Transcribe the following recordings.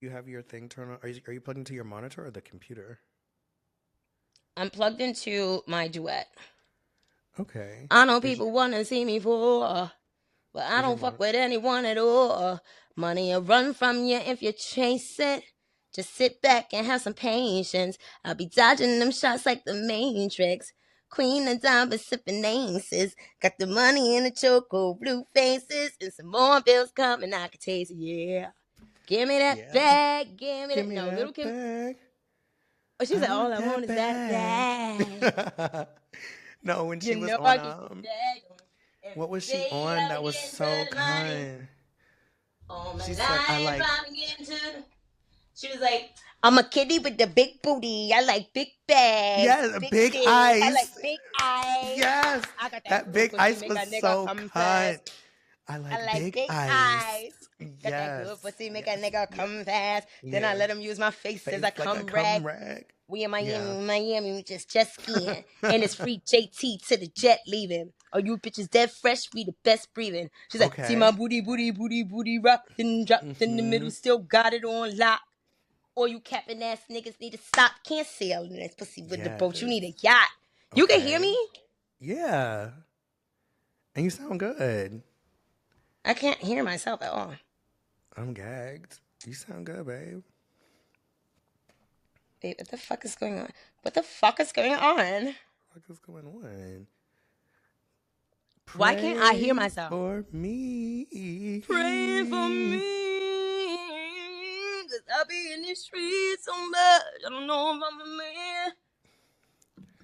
You have your thing turned on. Are you plugged into your monitor or the computer? I'm plugged into my duet. Okay. I know Is people want to see me for, but I is your don't fuck monitor? with anyone at all. Money will run from you if you chase it. Just sit back and have some patience. I'll be dodging them shots like the Matrix. Queen of diamonds sipping aces. Got the money in the choco, blue faces, and some more bills coming. I can taste it, yeah. Give me that Yeah. bag, give me Give that. me No, Little that Kim. bag. Oh, she I said, all want I want that is that bag. bag. No, when You she was know on I keep the bag on every what was she day. on I that be was getting to so the money. kind? All my She said, "I life like." I've been getting to. She was like, I'm a kitty with the big booty. I like big bags, Yes, big big dick. I like ice. big eyes. Yes, I got that that good big pussy, ice make was a nigga so come cunt. fast. I I like like big big ice. eyes. Got that Yes, good pussy, make a yes, nigga yes, come fast. Then I yeah. let him use my face as Face I like a come cum rag. rag. We in Yeah. Miami, we just jet skiing. And it's free JT to the jet leaving. Oh, you bitches dead fresh, we the best breathing. She's like, see my Okay. booty, booty, booty, booty, rocked and dropped in the middle, Mhm. still got it on lock. Or you capping ass niggas need to stop. Can't sail in this pussy with the boat. You Yes. need a yacht. You can hear Okay. me? Yeah. And you sound good. I can't hear myself at all. I'm gagged. You sound good, babe. Babe, what the fuck is going on? What the fuck is going on? What is going on? Why can't I hear Pray myself? for Pray for me. me. Cause I be in these streets so much. I don't know if I'm a man.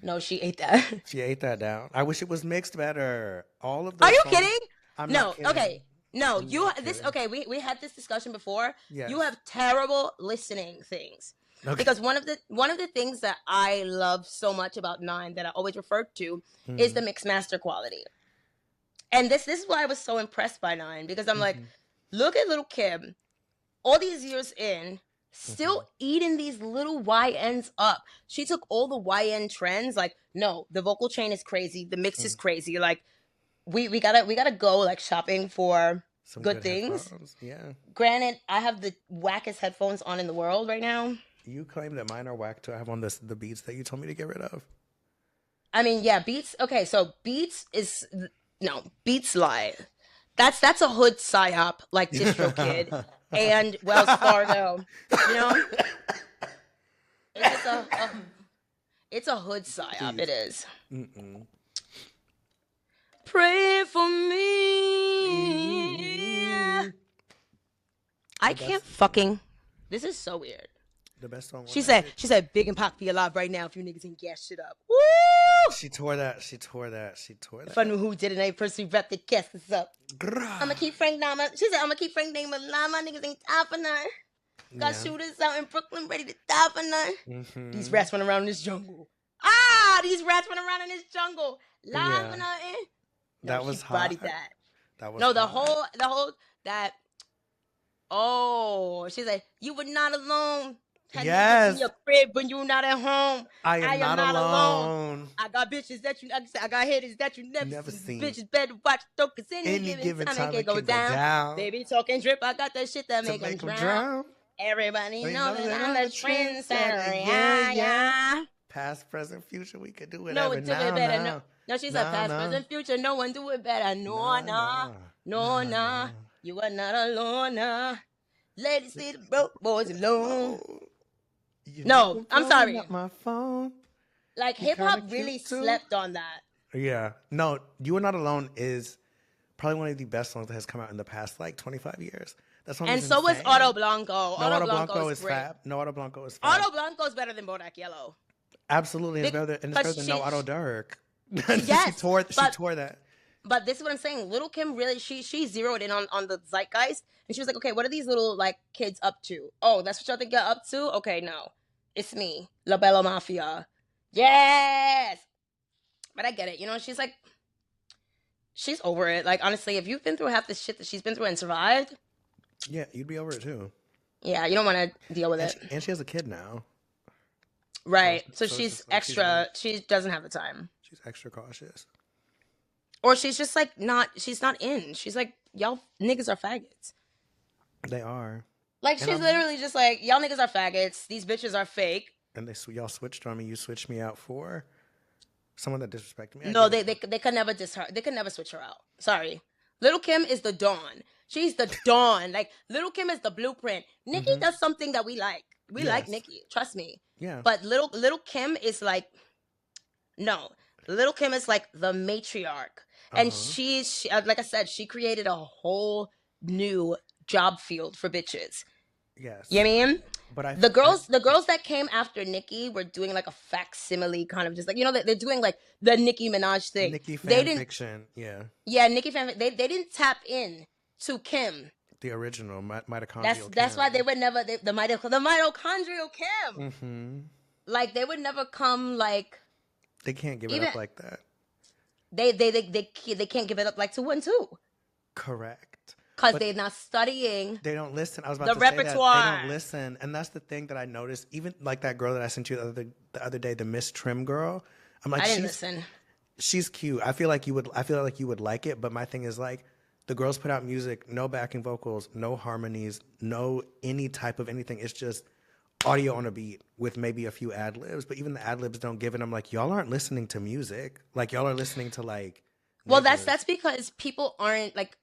No, she ate that. She ate that down. I wish it was mixed better. All of Are those you songs. kidding? I'm not No, okay. kidding. No, I'm you not this kidding. okay, we had this discussion before. You Yes. have terrible listening things. Okay. Because one of the things that I love so much about Nine that I always refer to is Mm-hmm. the mixed master quality. And this is why I was so impressed by Nine because I'm like, Mm-hmm. look at little Kim, all these years in, Mm-hmm. still eating these little YNs up. She took all the YN trends, like, no, the vocal chain is crazy, the mix is crazy. Like, we gotta go like shopping for Some good good things. headphones. Yeah. Granted, I have the wackest headphones on in the world right now. You claim that mine are whack to have on the beats that you told me to get rid of. I mean, yeah, Beats. Okay, so Beats is no Beats lie. That's a hood psyop like DistroKid and Wells Fargo. You know, it's it's a hood psyop. It Please. is. Mm-mm. Pray for me. I The can't best. fucking. This is so weird. The best song on She that said, bitch. she said, Big and Pac be alive right now if you niggas ain't gas shit up. Woo! She tore that. She tore that. She tore If I that. knew who did it, I personally wrapped the caskets up. I'ma Grrrah. keep Frank down. She said, I'ma keep Frank name alive. My niggas ain't die for none. Got Yeah. shooters out in Brooklyn ready to die for none. These Mm-hmm. rats run around in this jungle. Ah, these rats run around in this jungle. Live for Yeah. nothing. No, That she was hot. bodied that. That was No, the hot. whole, that, oh, she's like, you were not alone. Had niggas in Yes. your crib when you not at home. I I am am not not alone. alone. I got bitches that I got hitters that you never Never seen. seen. Bitches better watch though, cause any Any given given time it time can it go can go down. down Baby talking drip, I got that shit that to make them make them drown. drown. Everybody They know know that that I'm I'm the a trendsetter. trendsetter. Yeah, Yeah, yeah. yeah. Past, present, future, we could do No whatever. one do it Now, better. No, now. no, she said Nah, past, nah. present, future. No one do it better. No, Nah, nah, nah. no, Nah, nah. nah. You are not alone, nah. Ladies, leave the broke boys alone. Oh, you No, nigga I'm blowing sorry. up my phone. Like You hip kind hop of really cute too. slept on that. Yeah. No, You Are Not Alone is probably one of the best songs that has come out in the past like 25 years. That song And is so was Auto insane. Blanco. No Auto Auto Blanco Blanco is is great. fab. No Auto Blanco is fab. Auto Blanco is better than Bodak Yellow. Absolutely, and it's better Because than No Auto Dirk. she yes, tore she but tore that. this is what I'm saying. Little Kim really she zeroed in on the zeitgeist, and she was like, okay, what are these little like kids up to? Oh, that's what y'all think you're up to? Okay, no, it's me, La Bella Mafia. Yes, but I get it. You know, she's over it. Like honestly, if you've been through half the shit that she's been through and survived, Yeah, you'd be over it too. yeah, you don't want to deal with And it. she has a kid now, Right. So so it's she's just like extra. She doesn't have the time. she's extra cautious. Or she's just like not she's not in. She's like, y'all niggas are faggots. They are. Like And she's I'm literally just like, y'all niggas are faggots. These bitches are fake. and y'all switched on me. You switched me out for someone that disrespected me. I No, get it. they could never dis her. They could never switch her out. Sorry. Little Kim is the dawn. She's the dawn. Like Little Kim is the blueprint. Nikki Mm-hmm. does something that we like. We like Yes. Nikki. Trust me. Yeah. But little Kim is like no. Little Kim is like the matriarch. Uh And huh. like I said, she created a whole new job field for bitches. You Yes. know what I mean? But The girls that came after Nicki were doing like a facsimile kind of just like they're doing like the Nicki Minaj thing. Nikki They fan didn't, fiction. Yeah. yeah, Nicki fan. They didn't tap in to Kim. The original That's mitochondrial that's why they Kim. would never the mitochondrial Kim. Mm-hmm. Like they would never come like They can't give it even up like that. they can't give it up like 2 and 2 Correct. because But they're not studying they don't listen. I was about the to say that they repertoire. don't listen, and that's the thing that I noticed. Even like that girl that I sent you the other day, the Miss Trim girl. I'm like, I didn't listen. she's cute. I feel like you would. I feel like you would like it. But my thing is like, the girls put out music, no backing vocals, no harmonies, no any type of anything. It's just audio on a beat with maybe a few ad libs. But even the ad libs don't give it. I'm like, y'all aren't listening to music. Like y'all are listening to like. Well, Niggas. that's because people aren't like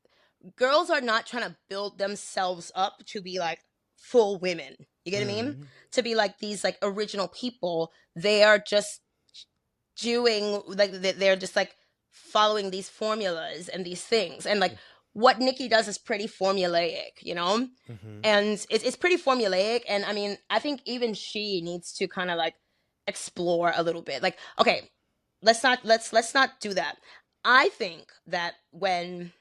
girls are not trying to build themselves up to be like full women. You get what I mean? To be like these like original people. They are just doing like they're just like following these formulas and these things. And like what Nikki does is pretty formulaic, Mm-hmm. And it's pretty formulaic. And I mean, I think even she needs to kind of like explore a little bit. Like, okay, let's not do that. I think that when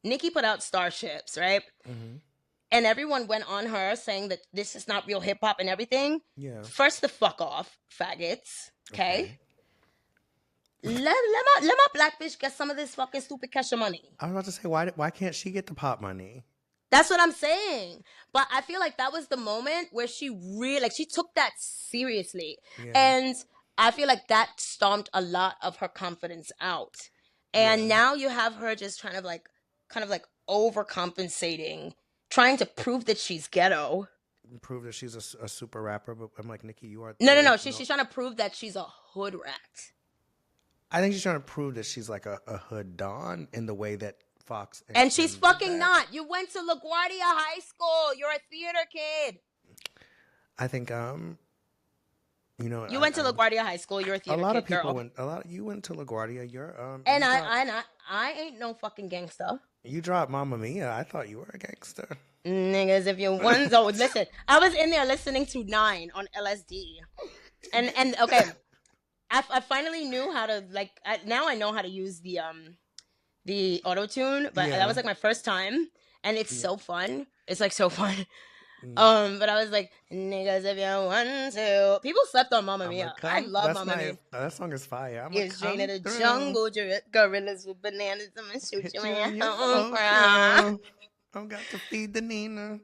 Nikki put out Starships, right? Mm-hmm. And everyone went on her saying that this is not real hip hop and everything. Yeah. First the fuck off, faggots. Okay. Let my black bitch get some of this fucking stupid cash money. I was about to say, why can't she get the pop money? That's what I'm saying. But I feel like that was the moment where she really like she took that seriously. Yeah. And I feel like that stomped a lot of her confidence out. And now you have her just kind of like overcompensating, trying to prove that she's ghetto. Prove that she's a super rapper, but I'm like, Nikki, you are. No. She's trying to prove that she's a hood rat. I think she's trying to prove that she's like a hood don in the way that Fox. And she's did fucking that. not. You went to LaGuardia High School. You're a theater kid. I think You went to LaGuardia High School. You're a theater a lot kid, of people girl. you went to LaGuardia. You're And you I ain't no fucking gangster. you dropped Mamma Mia. I thought you were a gangster. Niggas, if you want, so listen. I was in there listening to 9 on LSD, and okay, I finally knew how to now I know how to use the auto tune, but Yeah. that was like my first time, and it's so fun. It's like so fun. Mm. But I was like, niggas, if you want to. People slept on Mamma Mia. I love Mamma Mia. That song is fire. I'm It's like, Jane of the come through. jungle, gorillas with bananas. I'm gonna shoot Hit you you in in your your home. home. I've got to feed the Nina.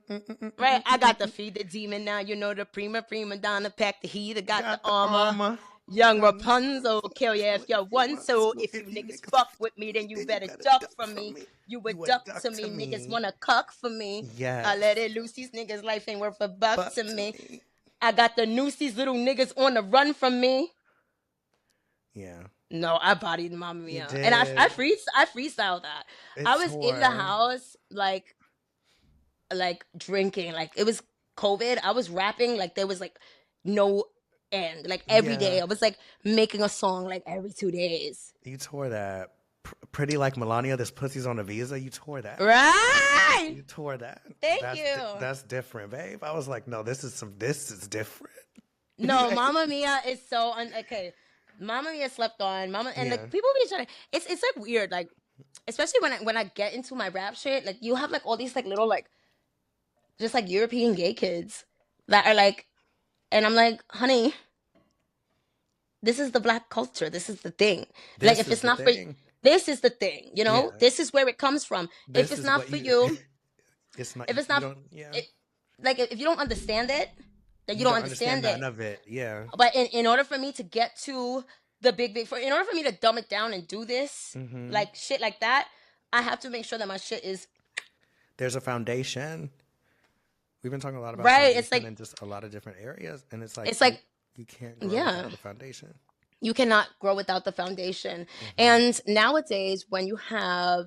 Right, I got to feed the demon now. You know the prima donna pack the heat. I got the armor. Young Rapunzel kill you if you want to. If you niggas fuck with me, then you better duck from me. You would duck to me. Niggas wanna cuck for me. Yes. I let it loose. These niggas' life ain't worth a buck to me. I got the noose. These little niggas on the run from me. Yeah. No, I bodied Mamma Mia. You And I did. freestyled that. I was in the house like drinking. Like it was COVID. I was rapping like there was like no end. Like every day. I was like making a song like every 2 days. You tore that. Pretty like Melania, this pussy's on a visa. You tore that. Right. You tore that. Thank That's you. That's different, babe. I was like, no, this is different. No, Mamma Mia is so okay. Mamma Mia slept on. And like people be trying to it's like weird, like especially when I get into my rap shit, like you have like all these like little like just like European gay kids that are like, and I'm like, honey, this is the black culture. This is the thing. Like if it's not for this is the thing, Yeah. This is where it comes from. If it's not for you, it's not. if it's not, like if you don't understand it, then you don't understand it. None of it. Yeah. But in order for me to get to the big, in order for me to dumb it down and do this, like shit like that, I have to make sure that my shit is. There's a foundation. We've been talking a lot about right? foundation in just a lot of different areas, and it's like it's like you can't grow yeah, without the foundation. you cannot grow without the foundation. Hmm. And nowadays, when you have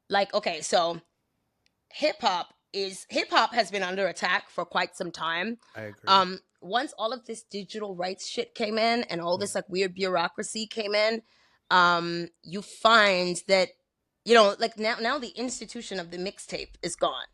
like, okay, so hip hop has been under attack for quite some time. I agree. Once all of this digital rights shit came in and all Mm. this like weird bureaucracy came in, you find that like now the institution of the mixtape is gone,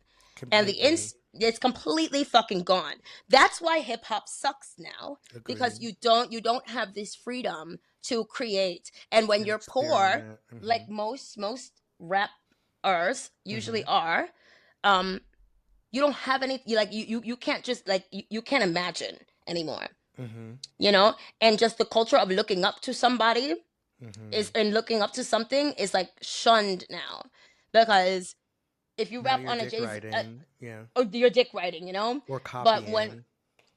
and Completely it's completely fucking gone. That's why hip hop sucks now, because agreed. you don't have this freedom to create. And when An you're poor, experiment. Hmm. like most rappers usually Hmm. are, um you don't have any, you can't just like you can't imagine anymore, Hmm. you know. And just the culture of looking up to somebody is Hmm. and looking up to something is like shunned now, because if you Now rap you're on a dick Jay-Z, riding, yeah, or you're dick writing, you know. or But when, copying.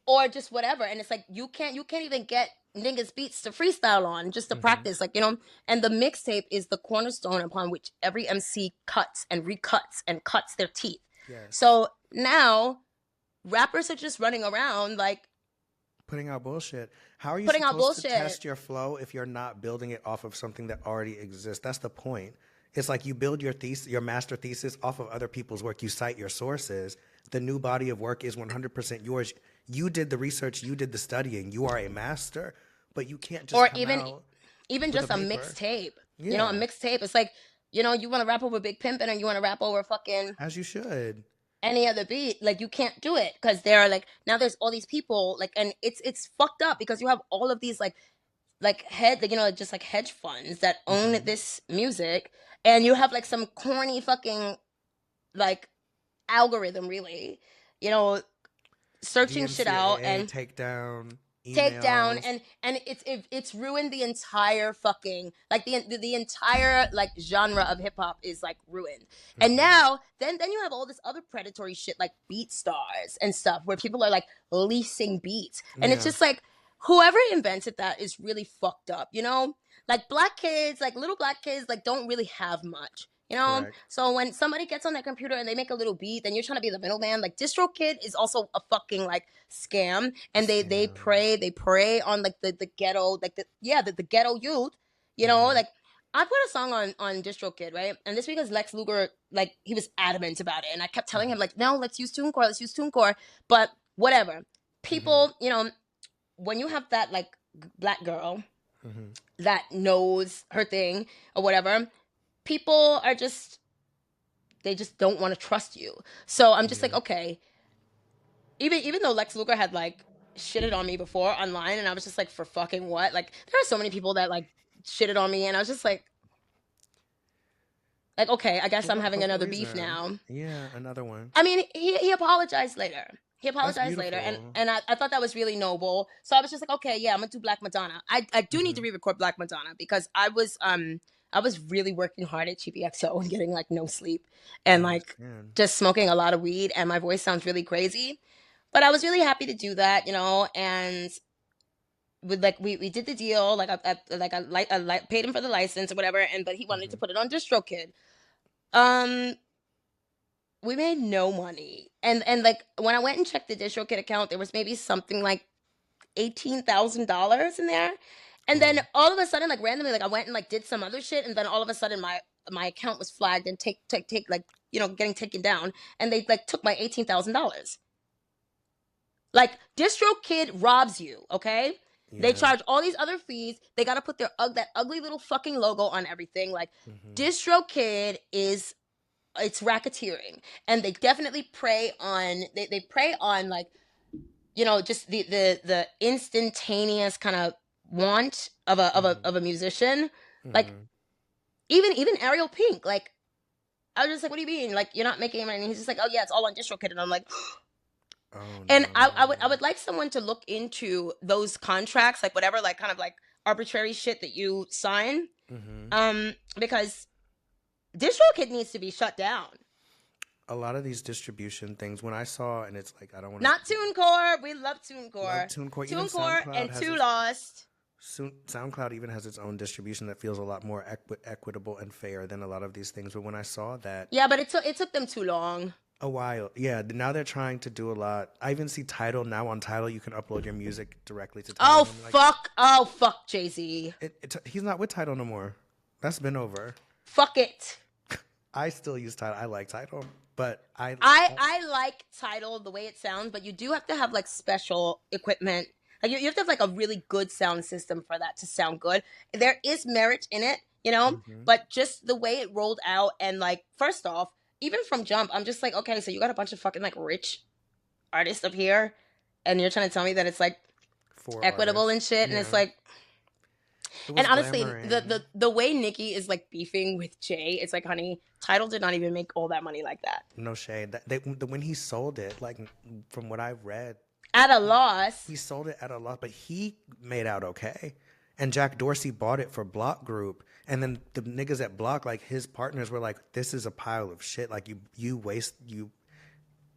or just whatever, and it's like you can't even get niggas beats to freestyle on, just to Hmm. practice, like, you know. And the mixtape is the cornerstone upon which every MC cuts and recuts and cuts their teeth. Yes, So now rappers are just running around like putting out bullshit. How are you putting out supposed to bullshit. test your flow if you're not building it off of something that already exists? That's the point. It's like you build your thesis, your master thesis, off of other people's work. You cite your sources. The new body of work is 100% yours. You did the research, you did the studying. You are a master, but you can't just Or come even out even with a just a paper. mixtape. You know, a Yeah, mixtape. It's like, you want to rap over Big Pimpin', or you want to rap over fucking as you should. any other beat. Like, you can't do it, because there are like, now there's all these people like, and it's fucked up, because you have all of these like head like, just like hedge funds that own Hmm. this music, and you have like some corny fucking like algorithm, really, you know, searching shit out DMCAA and takedown take down, emails. and it's ruined the entire fucking like the entire like genre of hip hop is like ruined. And Hmm. now then you have all this other predatory shit like beat stars and stuff, where people are like leasing beats, and it's Yeah, just like, whoever invented that is really fucked up, you know. Like, black kids, like little black kids, like don't really have much, you know. correct. So when somebody gets on their computer and they make a little beat, then you're trying to be the middleman. Like, DistroKid is also a fucking like scam, and they Scam. prey on like the ghetto, like the ghetto youth, you know. Hmm. Like, I put a song on DistroKid, right? And this because Lex Luger, like, he was adamant about it, and I kept telling Hmm. him like, no, let's use TuneCore, let's use TuneCore. But whatever, Hmm. people, when you have that like black girl Hmm. that knows her thing or whatever, people are just, they just don't want to trust you. So I'm just like, Yeah. okay, even though Lex Luger had like shitted on me before online, and I was just like, for fucking what? Like, there are so many people that like shitted on me, and I was just like, okay, I guess For I'm what? having For what another beef reason? now. Yeah, another one. I mean, he apologized later. He That's apologized later, and beautiful. and I thought that was really noble. So I was just like, okay, yeah, I'm gonna do Black Madonna. I do need to Hmm. re-record Black Madonna, because I was really working hard at GBXO and getting like no sleep, I and like understand. just smoking a lot of weed, and my voice sounds really crazy. But I was really happy to do that, and with like we did the deal, like I paid him for the license or whatever, and but he wanted to Hmm. put it on DistroKid. Um, we made no money, and like when I went and checked the DistroKid account, there was maybe something like $18,000 in there. And then Wow. all of a sudden, like randomly, like I went and like did some other shit, and then all of a sudden my account was flagged and take like, getting taken down, and they like took my $18,000. Like, DistroKid robs you, okay? They Yeah. charge all these other fees. They gotta put their that ugly little fucking logo on everything. Like, Hmm. DistroKid is, it's racketeering, and they definitely prey on, they prey on like, just the instantaneous kind of want of a Hmm. musician. Like, Hmm. even Ariel Pink, like, I was just like, what do you mean? Like, you're not making money? And he's just like, oh yeah, it's all on DistroKid, and I'm like, Oh and I would no. like someone to look into those contracts, like whatever, like kind of like arbitrary shit that you sign, Hmm. because DistroKid needs to be shut down. A lot of these distribution things, when I saw, and it's like I don't want to Not TuneCore. We love love TuneCore. TuneCore. Even TuneCore SoundCloud and has Too its Lost. SoundCloud even has its own distribution that feels a lot more equitable and fair than a lot of these things. But when I saw that, Yeah, but it took them too long. A while. Yeah, now they're trying to do a lot. I even see Tidal now. On Tidal you can upload your music directly to Tidal. Oh And I'm like, fuck! Oh fuck, Jay Z. he's not with Tidal no more. That's been over. Fuck it. I still use Tidal. I like Tidal, but I like Tidal the way it sounds, but you do have to have like special equipment. Like you have to have like a really good sound system for that to sound good. There is merit in it, you know, Mhm. but just the way it rolled out and like first off, even from jump, I'm just like, okay, so you got a bunch of fucking like rich artists up here, and you're trying to tell me that it's like For equitable artists. and shit, and it's Yeah, like, it and was honestly, the glamoring. the the way Nicki is like beefing with Jay, it's like, honey, Tidal did not even make all that money like that. No shade. When he sold it, like from what I've read, At a loss. he sold it at a loss, but he made out okay. And Jack Dorsey bought it for Block Group, and then the niggas at Block, like his partners, were like, "This is a pile of shit. Like you waste you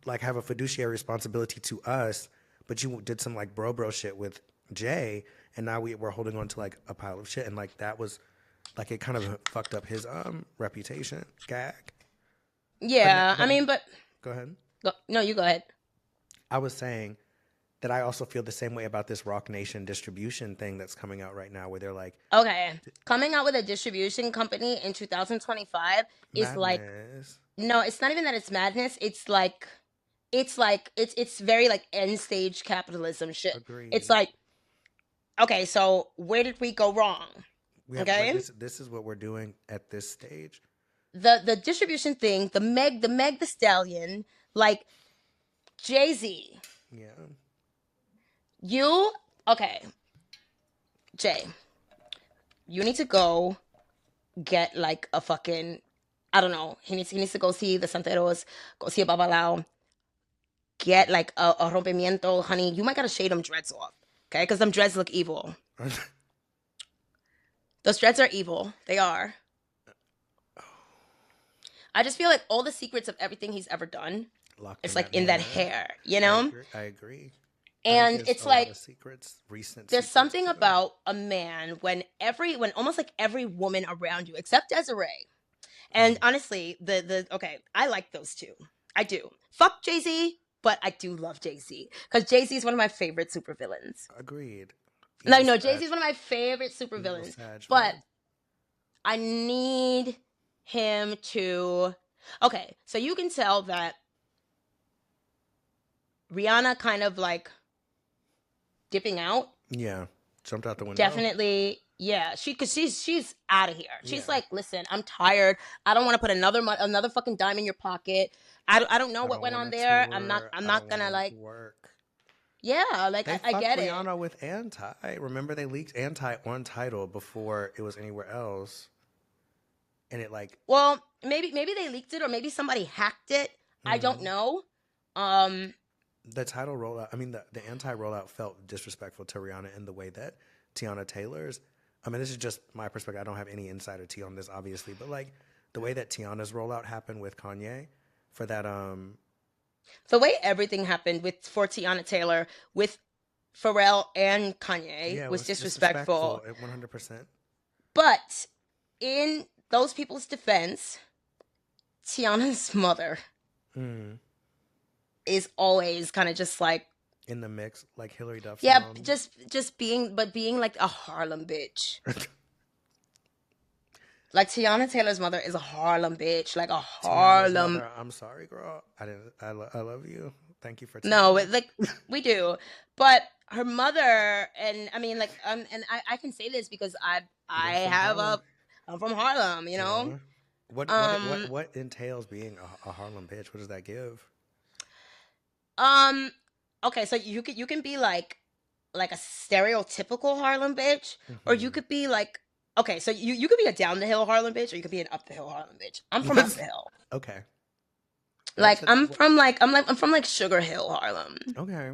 like have a fiduciary responsibility to us, but you did some like bro shit with Jay, and now we're holding on to like a pile of shit, and like that was like it kind of fucked up his reputation. Gag. Yeah, I But mean, but go ahead. no, you go ahead. I was saying that I also feel the same way about this Rock Nation distribution thing that's coming out right now, where they're like, Okay, coming out with a distribution company in 2025 is like, madness. no, it's not even that it's madness. It's very like end stage capitalism shit. It's Agreed. like, okay, so where did we go wrong? We have like Okay, this is what we're doing at this stage. the distribution thing, the Meg the Stallion, like Jay Z, Yeah. you okay, Jay, you need to go get like a fucking, I don't know. He needs to go see the Santeros, go see a babalao, get like a rompimiento, honey. You might gotta shade them dreads off, okay? Because them dreads look evil. Those dreads are evil. They are. I just feel like all the secrets of everything he's ever done, Locked it's in like that in that hair. hair, you know? I agree. I think he And has it's a lot like of secrets, recent there's secrets something too. about a man when almost like every woman around you, except Desiree. And Mm. honestly, the okay, I like those two. I do. Fuck Jay Z, but I do love Jay Z because Jay Z is one of my favorite supervillains. Agreed. Like Evil no, Jay Z Sag. is one of my favorite Evil supervillains. Sag, But bro. I need him to. Okay, so you can tell that Rihanna kind of like dipping out. Yeah. Jumped out the window. Definitely, yeah. Because she's out of here. She's Yeah. like, listen, I'm tired. I don't want to put another fucking dime in your pocket. I don't know I what don't went want on to there. I'm not tour. I'm I don't not want gonna to like, work. yeah, like They I fucked get it. Rihanna with Anti. Remember they leaked Anti on Tidal before it was anywhere else, and it like Well, maybe they leaked it or maybe somebody hacked it. I don't mhm. know. Um, The Tidal rollout. I mean, the Anti rollout felt disrespectful to Rihanna in the way that Tiana Taylor's. I mean, this is just my perspective. I don't have any insider tea on this, obviously, but like the way that Tiana's rollout happened with Kanye for that the way everything happened with for Tiana Taylor with Pharrell and Kanye yeah, it was was disrespectful. disrespectful at 100%. But in those people's defense, Tiana's mother Mm. is always kind of just like, In the mix, like Hillary Duff's yeah, mom. just being like a Harlem bitch. Like Tiana Taylor's mother is a Harlem bitch, like a Tiana's Harlem. mother. I'm sorry, girl. I didn't. I love you. Thank you for No, telling me. like we do, but her mother, and I mean, like, and I can say this because I You're from have Harlem. a, I'm from Harlem, you know. Yeah. Um, What entails being a Harlem bitch? What does that give? um, okay, so you can be like a stereotypical Harlem bitch, or you Hmm. could be like, okay, so you could be a down the hill Harlem bitch, or you could be an up the hill Harlem bitch. I'm from up the hill. Okay. Like What's it? I'm from like Sugar Hill Harlem. Okay.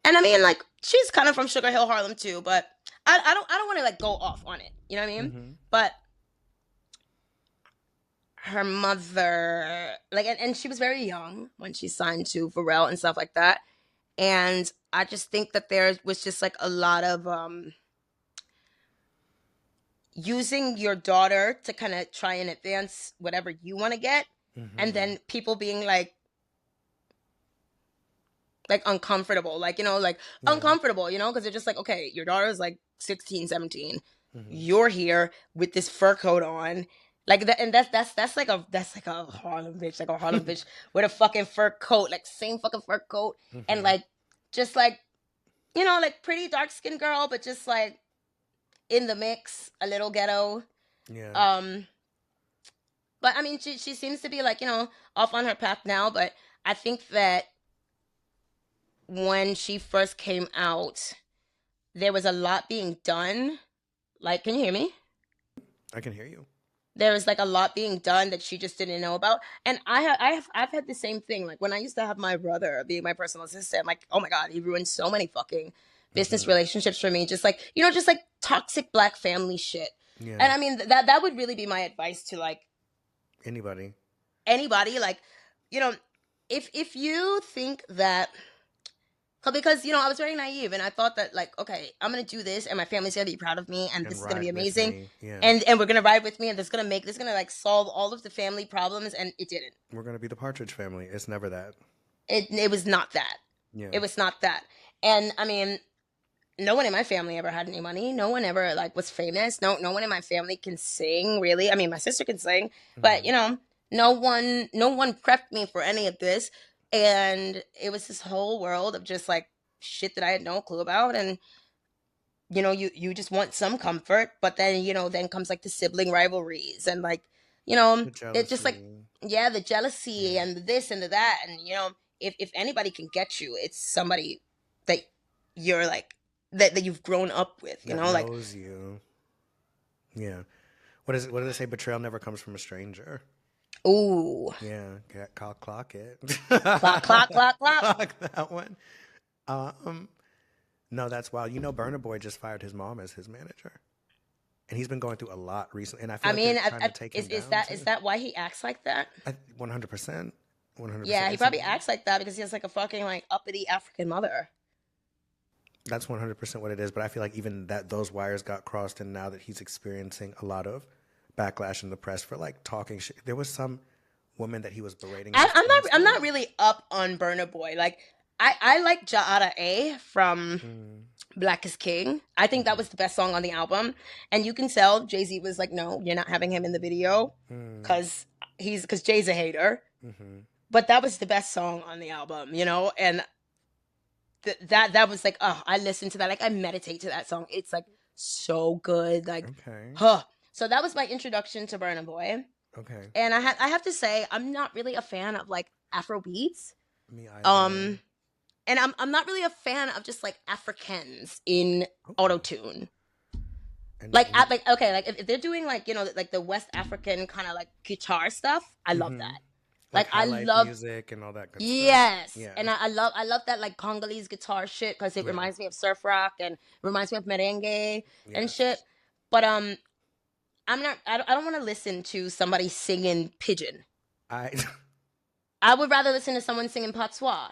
And I mean, like, she's kind of from Sugar Hill Harlem too, but I don't want to like go off on it. You know what I mean? Hmm. But her mother, like, and she was very young when she signed to Pharrell and stuff like that. And I just think that there was just like a lot of using your daughter to kind of try and advance whatever you want to get, and Hmm. then people being like, like uncomfortable, like, like uncomfortable, because they're just like, okay, your daughter's like 16, 17. You're here with this fur coat on. Like that, and that's like a Harlem bitch with a fucking fur coat, like same fucking fur coat, and like just like like pretty dark skinned girl, but just like in the mix, a little ghetto. Yeah. But I mean, she seems to be like off on her path now. But I think that when she first came out, there was a lot being done. Like, can you hear me? I can hear you. There was like a lot being done that she just didn't know about, and I've had the same thing. Like when I used to have my brother being my personal assistant, like, oh my god, he ruined so many fucking business relationships for me. Just like just like toxic black family shit. Yeah. And I mean that would really be my advice to like Anybody. Like if you think that. Because I was very naive, and I thought that like, okay, I'm gonna do this, and my family's gonna be proud of me, and this is gonna be amazing, yeah. and we're gonna ride with me, and this is gonna like solve all of the family problems, and it didn't. We're gonna be the Partridge Family. It's never that. It was not that. Yeah. It was not that. And I mean, no one in my family ever had any money. No one ever like was famous. No one in my family can sing really. I mean, my sister can sing, but no one prepped me for any of this. And it was this whole world of just like shit that I had no clue about. And, you just want some comfort, but then, then comes like the sibling rivalries and like, it's just like, yeah, the jealousy and the this and the that. And, if anybody can get you, it's somebody that you're like, that you've grown up with, that like knows you. Yeah. What do they say? Betrayal never comes from a stranger. Ooh. Yeah, clock it. Clock. Clock that one. No, that's wild. Burna Boy just fired his mom as his manager, and he's been going through a lot recently. And I feel is that why he acts like that? 100%. 100%. Yeah, he probably acts like that because he has like a fucking like uppity African mother. That's 100% what it is. But I feel like even those wires got crossed, and now that he's experiencing a lot of backlash in the press for like talking shit. There was some woman that he was berating. I'm not really up on Burna Boy. Like I like Ja'ada A from Black is King. I think that was the best song on the album. And you can tell Jay-Z was like, no, you're not having him in the video because Jay's a hater. But that was the best song on the album, and that was like, oh, I listened to that. Like I meditate to that song. It's like so good. Like, So that was my introduction to Burna Boy. Okay. And I have to say, I'm not really a fan of like Afro beats. Me either. And I'm not really a fan of just like Africans in auto-tune. Like if they're doing like like the West African kind of like guitar stuff, I love that. Like I love music and all that good stuff. Yeah. And I love that like Congolese guitar shit because it reminds me of surf rock and reminds me of merengue and shit. But I don't want to listen to somebody singing pidgin. I would rather listen to someone singing patois.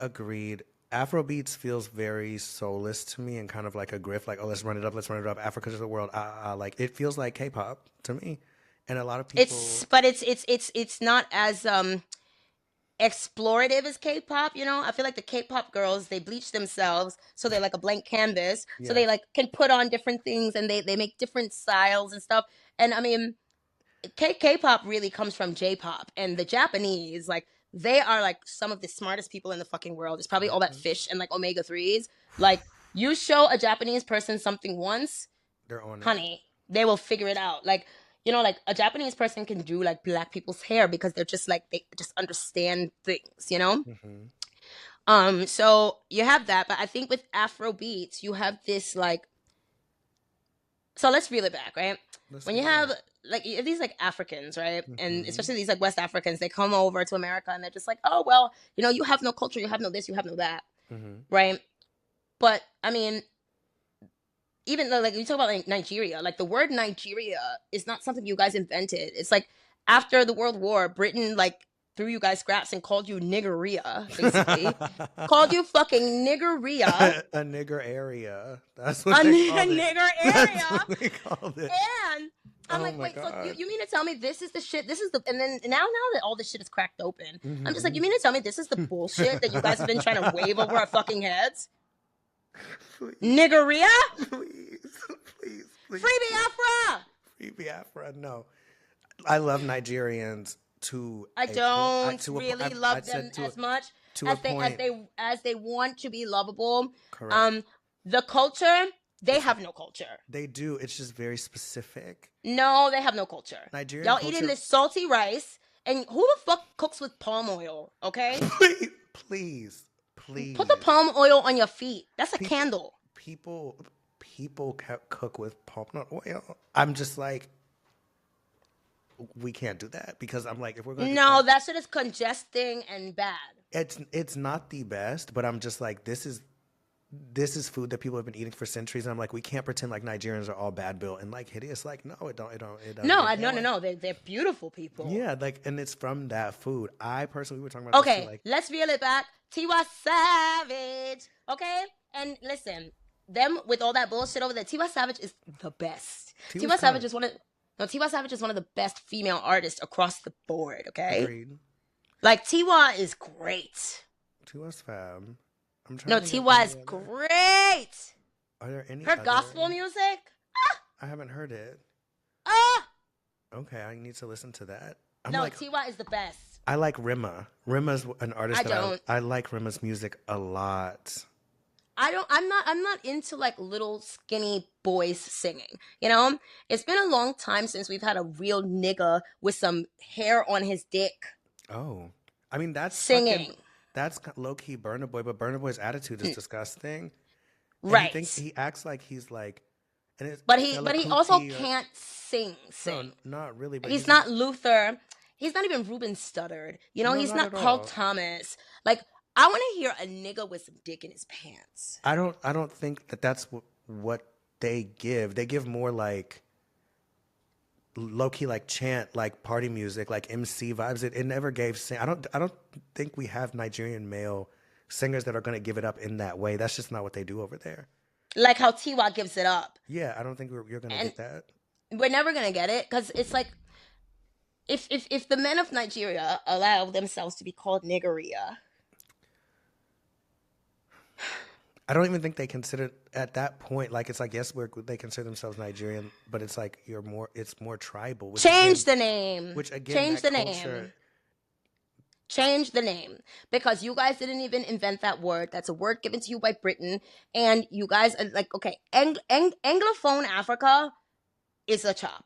Agreed. Afrobeats feels very soulless to me and kind of like a grift, like, oh, let's run it up. Africa's the world. Like it feels like K-pop to me. And a lot of people it's not as explorative as K-pop, I feel like the K-pop girls, they bleach themselves so they're like a blank canvas. So they like can put on different things and they make different styles and stuff. And I mean K-pop really comes from J-pop, and the Japanese, like they are like some of the smartest people in the fucking world. It's probably all that fish and like omega-3s. Like you show a Japanese person something once, they're on it. Honey, they will figure it out. Like like a Japanese person can do like black people's hair because they're just like, they just understand things, So you have that, but I think with Afro beats, you have this like, so let's reel it back, right? When you have like these like Africans, right? And especially these like West Africans, they come over to America and they're just like, oh, well, you have no culture, you have no this, you have no that, right? But I mean, even though, like, you talk about like Nigeria, like the word Nigeria is not something you guys invented. It's like after the World War, Britain like threw you guys scraps and called you niggeria, basically. Called you fucking niggeria. A nigger area. That's what they called it. A nigger area. That's what they called it. And I'm Oh like, my wait, so god. you mean to tell me this is the shit? This is the, and then now that all this shit is cracked open, I'm just like, you Mhm. mean to tell me this is the bullshit that you guys have been trying to wave over our fucking heads? Please, Niggeria? please, please, please, Free please. Biafra! Free Biafra. No, I love Nigerians to I a point. don't To a point. really I love them said to as much a as point. they want to be lovable. Correct. Um, the culture, they It's have no culture. they do. It's just very specific. No, they have no culture. Nigerian Y'all eating culture. this salty rice, and who the fuck cooks with palm oil? Okay, Please, please, put the please. palm oil on your feet. That's a People, candle. people, people cook with palm nut oil. I'm just like, we can't do that because I'm like, if we're going to do No, palm, that shit is congesting and bad. it's not the best. But I'm just like, this is food that people have been eating for centuries. And I'm like, we can't pretend like Nigerians are all bad built and like hideous. Like, no, it doesn't. No, Work that no, way. no. They're beautiful people. Yeah, like, and it's from that food. I personally, we were talking about this too, Okay, like, let's reel it back. Tiwa Savage. Okay, and listen, them with all that bullshit over there. Tiwa Savage is the best. Tiwa's Tiwa Savage kinda- is one of no. Tiwa Savage is one of the best female artists across the board. Okay, agreed. like Tiwa is great. Tiwa's fab. I'm trying No, to think of Tiwa any is other. great. Are there any Her other? gospel music. I haven't heard it. Ah, Okay, I need to listen to that. I'm no, like, Tiwa is the best. I like Rima. Rima's an artist I that don't. I like Rima's music a lot. I'm not into like little skinny boys singing. You know? It's been a long time since we've had a real nigga with some hair on his dick Oh, I mean singing. that's low key Burna Boy, but Burna Boy's attitude is disgusting. And Right. he acts like he's like, and it's But he also Kuti or- can't sing. no, not really. But He's not Luther. He's not even Ruben Studdard. You know, No, he's not not at Carl all. Thomas. Like, I want to hear a nigga with some dick in his pants. I don't think that that's what they give. They give more like low key like chant, like party music, like MC vibes. It never gave sing. I don't think we have Nigerian male singers that are going to give it up in that way. That's just not what they do over there. Like how Tiwa gives it up. Yeah, I don't think you're going to And get that. we're never going to get it because it's like, if the men of Nigeria allow themselves to be called niggeria, I don't even think they consider at that point, like, it's like, yes, they consider themselves Nigerian, but it's like it's more tribal. change the name. Which again, change the that name. culture, Change the name because you guys didn't even invent that word. That's a word given to you by Britain, and you guys are like, okay, Anglophone Africa is a chop.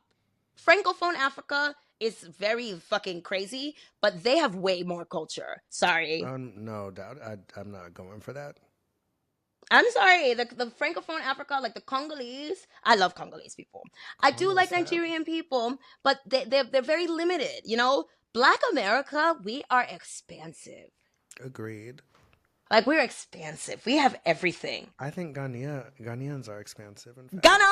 Francophone Africa is very fucking crazy, but they have way more culture. Sorry. no doubt. I'm not going for that. I'm sorry. The Francophone Africa, like the Congolese, I love Congolese people. I do like Congo's fab. Nigerian people, but they're very limited. You know, Black America, we are expansive. Agreed. Like we're expansive. We have everything. I think Ghanaians are expansive. In fact. Ghana.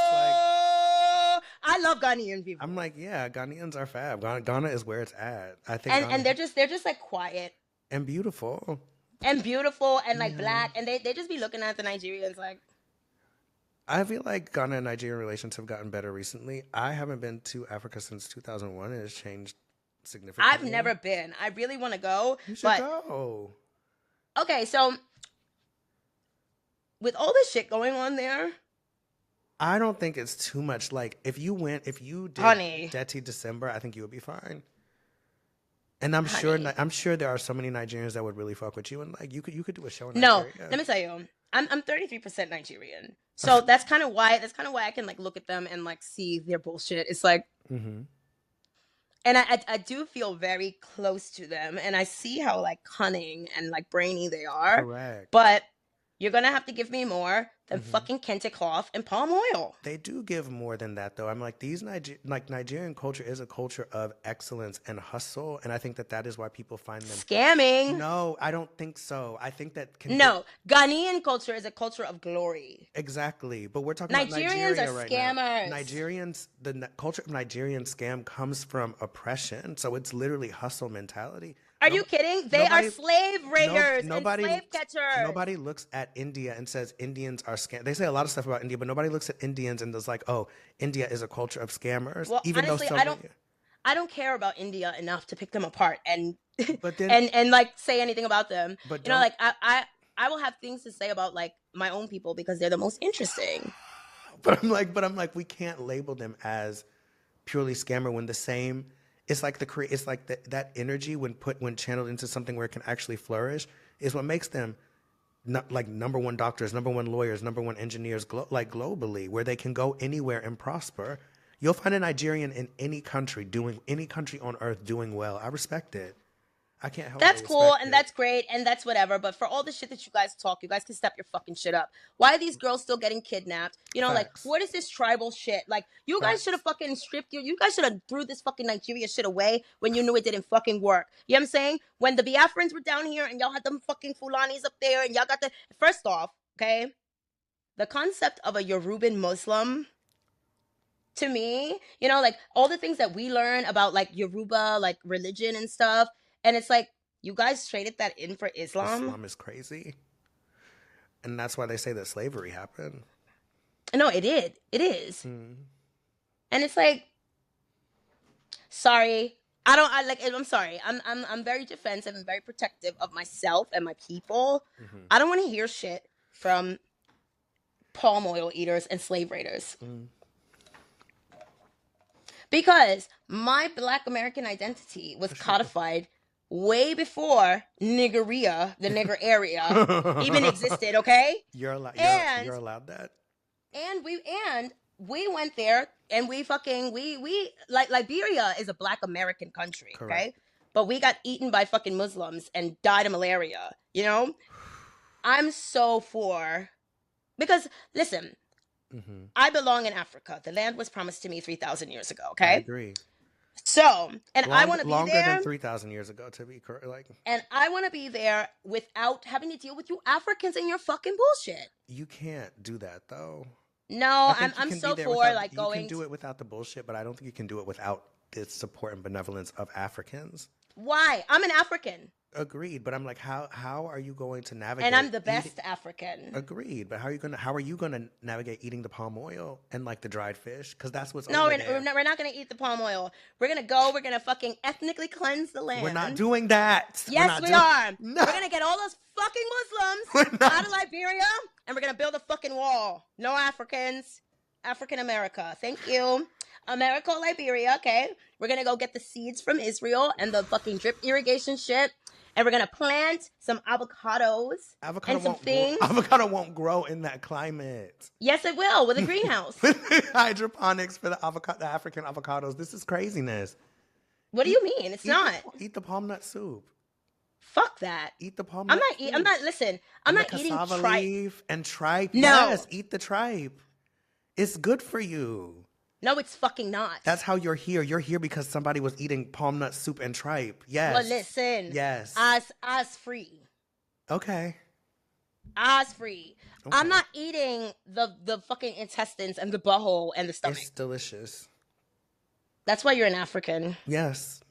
Yeah, I love Ghanaian people. I'm like, yeah, Ghanaians are fab. Ghana is where it's at. I think, and they're just like quiet and beautiful. and beautiful and like black, and they just be looking at the Nigerians like. I feel like Ghana and Nigerian relations have gotten better recently. I haven't been to Africa since 2001, and it's changed significantly. I've never been. I really want to go. You should but go. okay, so with all this shit going on there, I don't think it's too much. Like, if you did Honey. Dirty December, I think you would be fine. And I'm Honey. sure there are so many Nigerians that would really fuck with you, and like you could do a show in no, Nigeria. let me tell you, I'm 33% Nigerian, so that's kind of why I can like look at them and like see their bullshit. It's like, Mm-hmm. and I do feel very close to them, and I see how like cunning and like brainy they are. Correct. But you're gonna have to give me more than Mhm. fucking kente cloth and palm oil. They do give more than that, though. I'm like, Nigerian culture is a culture of excellence and hustle, and I think that is why people find them. Scamming. No, I don't think so. I think that No, Ghanaian culture is a culture of glory. exactly. But we're talking Nigerians about Nigeria are right scammers. now. Nigerians, culture of Nigerian scam comes from oppression, so it's literally hustle mentality. Are you kidding? They are Nobody, slave raiders and nobody, slave catchers. nobody looks at India and says Indians are scam. They say a lot of stuff about India, but nobody looks at Indians and is like, oh, India is a culture of scammers. Well, Even though honestly, so many. I don't care about India enough to pick them apart and But then, and like say anything about them. but You know, don't. like I will have things to say about like my own people because they're the most interesting. But I'm like, we can't label them as purely scammer when the same. It's like that energy when channeled into something where it can actually flourish is what makes them not like number one doctors, number one lawyers, number one engineers, like globally, where they can go anywhere and prosper. You'll find a Nigerian in any country on earth doing well. I respect it. I can't help. That's but cool respect and it. that's great and that's whatever. But for all the shit that you guys talk, you guys can step your fucking shit up. Why are these girls still getting kidnapped? You know, like Facts. what is this tribal shit? Like you guys should have fucking stripped you. You guys should have threw this fucking Nigeria shit away when you knew it didn't fucking work. You know what I'm saying? When the Biafrans were down here and y'all had them fucking Fulanis up there and y'all got the first off, okay? The concept of a Yoruban Muslim, to me, you know, like all the things that we learn about like Yoruba, like religion and stuff, and it's like you guys traded that in for Islam. Islam is crazy, and that's why they say that slavery happened. No, it did. It is, and it's like, sorry, I'm sorry. I'm very defensive and very protective of myself and my people. I don't want to hear shit from palm oil eaters and slave raiders. Because my Black American identity was codified way before niggeria, the nigger area, even existed. Okay, You're allowed that. And we went there, and we like Liberia is a Black American country. Correct. Okay, but we got eaten by fucking Muslims and died of malaria. You know, I'm so for because listen. I belong in Africa. The land was promised to me 3,000 years ago. Okay, I agree. So, and I want to be there longer than 3,000 years ago to be correct. Like, and I want to be there without having to deal with you Africans and your fucking bullshit. You can't do that though. No, I'm so for like going. You can do it without the bullshit, but I don't think you can do it without the support and benevolence of Africans. Why? I'm an African. Agreed, but I'm like, how are you going to navigate? And I'm the best African. Agreed, but how are you gonna navigate eating the palm oil and like the dried fish? Because that's what's no, over there. We're not gonna eat the palm oil. We're gonna fucking ethnically cleanse the land. We're not doing that. Yes, we are. No. We're gonna get all those fucking Muslims out of Liberia, and we're gonna build a fucking wall. No Africans, African America. Thank you. America, Liberia. Okay, we're gonna go get the seeds from Israel and the fucking drip irrigation shit. And we're going to plant some avocados and some things. Avocado won't grow in that climate. Yes, it will with a greenhouse. Hydroponics for the African avocados. This is craziness. What do you mean? It's not. Eat the palm nut soup. Fuck that. Eat the palm nut soup. I'm not eating tripe. Leaf and tripe. No. Yes, eat the tripe. It's good for you. No, it's fucking not. That's how you're here. You're here because somebody was eating palm nut soup and tripe. Yes. Well, listen. Yes. As free. Okay. As free. Okay. I'm not eating the fucking intestines and the butthole and the stomach. It's delicious. That's why you're an African. Yes.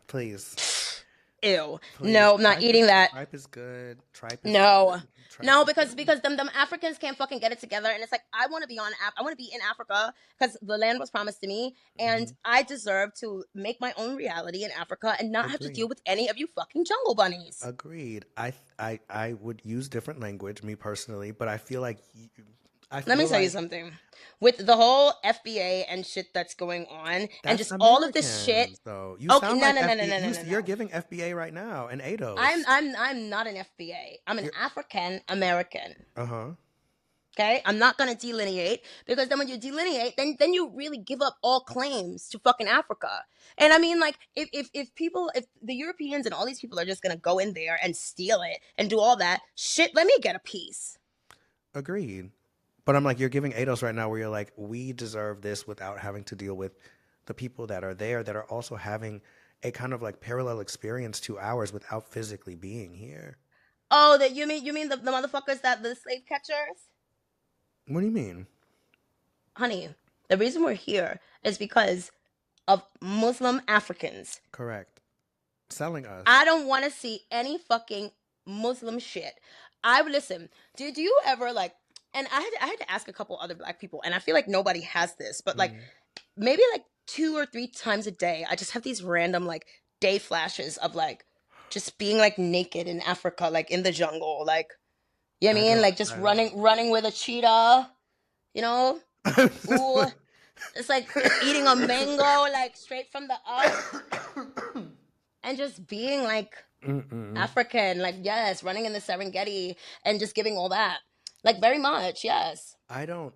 Please. Ew. Please. No, I'm not eating that. Tripe is good. Tripe is no. good. No, because them Africans can't fucking get it together, and it's like I want to be in Africa because the land was promised to me, and I deserve to make my own reality in Africa and not have to deal with any of you fucking jungle bunnies. Agreed. I would use different language, me personally, but I feel like let me tell you something. With the whole FBA and shit that's going on, and just all of this shit. Though. You sound no. You're giving FBA right now and ADOS. I'm not an FBA. I'm an African American. Okay, I'm not gonna delineate because then when you delineate, then you really give up all claims to fucking Africa. And I mean, like, if the Europeans and all these people are just gonna go in there and steal it and do all that shit, let me get a piece. Agreed. But I'm like, you're giving ADOS right now where you're like, we deserve this without having to deal with the people that are there that are also having a kind of like parallel experience to ours without physically being here. Oh, that you mean the motherfuckers the slave catchers? What do you mean? Honey, the reason we're here is because of Muslim Africans. Correct. selling us. I don't want to see any fucking Muslim shit. I would listen. Do you ever like? And I had to ask a couple other black people, and I feel like nobody has this, but like maybe like 2 or 3 times a day, I just have these random like day flashes of like just being like naked in Africa, like in the jungle, like you know what I mean, like just I running with a cheetah, you know. Ooh, it's like eating a mango like straight from the up, and just being like African, like yes, running in the Serengeti and just giving all that, like very much, yes. I don't.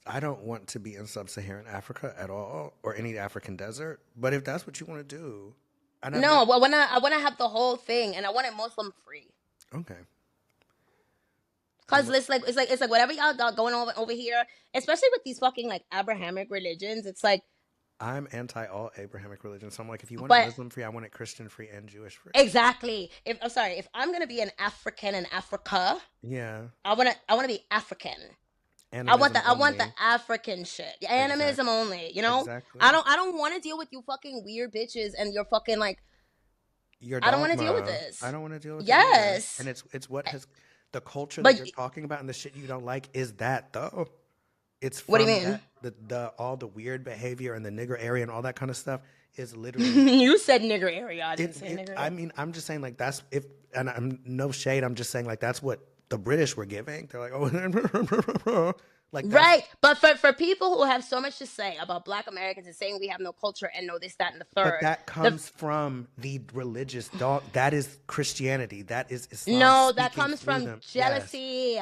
I don't want to be in sub-Saharan Africa at all, or any African desert. But if that's what you want to do, and No, well, I wanna have the whole thing, and I want it Muslim free. okay. Cause it's like whatever y'all got going on over here, especially with these fucking like Abrahamic religions. It's like, I'm anti all Abrahamic religions, so I'm like, if you want it but Muslim free, I want it Christian free and Jewish free. exactly. If I'm sorry, if I'm gonna be an African in Africa, Yeah, I wanna be African. animism I want the only. African shit. Animism only. You know. Exactly. I don't want to deal with you fucking weird bitches and your fucking like. Your I don't want to deal with dogma. this. I don't want to deal with it either. Yes. And it's what has the culture that But you're talking about and the shit you don't like is that though. It's from what do you mean? that the all the weird behavior and the nigger area and all that kind of stuff is literally. You said nigger area. I didn't say nigger. I mean, I'm just saying like that's if, and I'm no shade. I'm just saying like that's what the British were giving. They're like, oh, like that's, Right, but for people who have so much to say about Black Americans and saying we have no culture and no this, that, and the third, but that comes from the religious dog. That is Christianity. That is Islam. no, that speaking comes through from them. Yes. jealousy.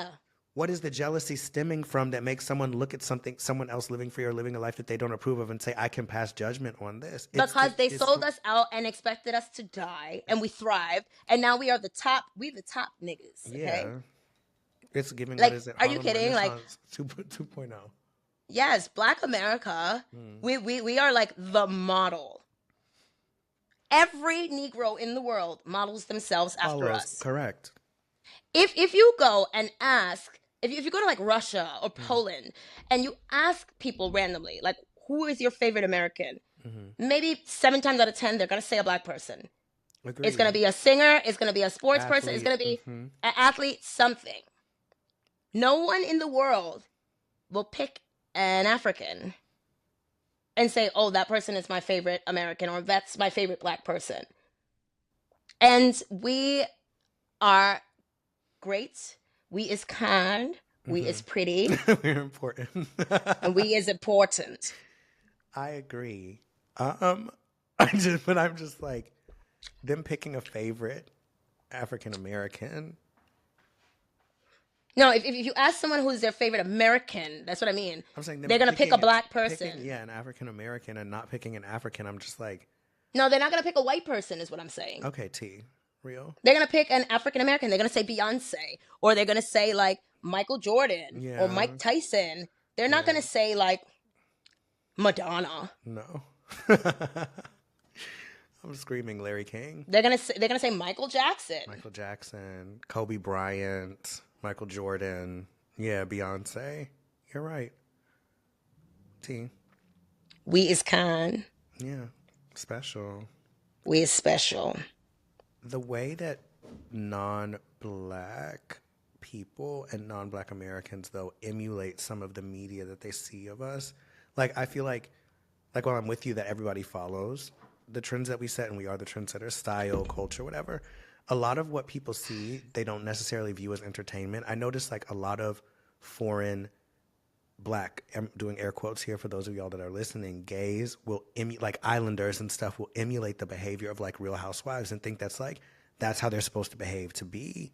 What is the jealousy stemming from that makes someone look at someone else living free or living a life that they don't approve of and say, I can pass judgment on this? Because they sold us out and expected us to die, and we thrived, and now we are the top. We the top niggas. Okay? Yeah. It's giving, Like, what is it? are you Harlem kidding? Like, Renaissance 2.0. yes, Black America. We are like the model. Every Negro in the world models themselves after us. Correct. If you go and ask, if you go to like Russia or Poland and you ask people randomly, like, who is your favorite American? Maybe 7 times out of 10, they're going to say a Black person. Agreed. It's going to be a singer. It's going to be a sports person. It's Athlete. going to be an athlete, something. No one in the world will pick an African and say, oh, that person is my favorite American or that's my favorite Black person. And we are great. We is kind. We is pretty. We're important. And we is important. I agree. I'm just like, them picking a favorite African American. No, if you ask someone who's their favorite American, that's what I mean. I'm saying they're gonna pick a Black person. An African American and not picking an African. I'm just like, no, they're not gonna pick a white person, is what I'm saying. okay, T, real. They're gonna pick an African American. They're gonna say Beyonce, or they're gonna say like Michael Jordan or Mike Tyson. They're not gonna say like Madonna. No. I'm screaming Larry King. They're gonna say Michael Jackson. Michael Jackson, Kobe Bryant, Michael Jordan. Yeah, Beyonce. You're right. T. We is kind. Yeah. Special. We is special. The way that non-Black people and non-Black Americans, though, emulate some of the media that they see of us. Like, I feel like while I'm with you, that everybody follows the trends that we set, and we are the trendsetters, style, culture, whatever. A lot of what people see, they don't necessarily view as entertainment. I notice like a lot of foreign Black, I'm doing air quotes here for those of y'all that are listening, gays will like islanders and stuff will emulate the behavior of like Real Housewives and think that's how they're supposed to behave to be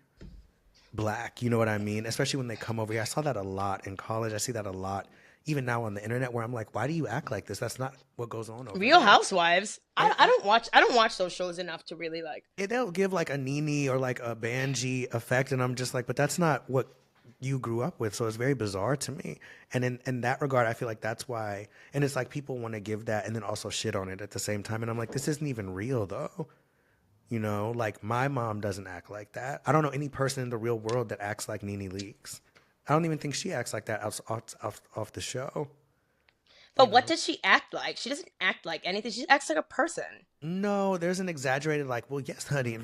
Black. You know what I mean? Especially when they come over here. I saw that a lot in college. I see that a lot even now on the internet, where I'm like, why do you act like this? That's not what goes on over Real there. Housewives. I don't watch those shows enough to really like. They'll give like a Nene or like a Banji effect, and I'm just like, but that's not what you grew up with. So it's very bizarre to me. And in that regard, I feel like that's why. And it's like people want to give that and then also shit on it at the same time. And I'm like, this isn't even real though. You know, like my mom doesn't act like that. I don't know any person in the real world that acts like Nene Leakes. I don't even think she acts like that off the show. But what does she act like? She doesn't act like anything. She acts like a person. No, there's an exaggerated like, well, yes, honey.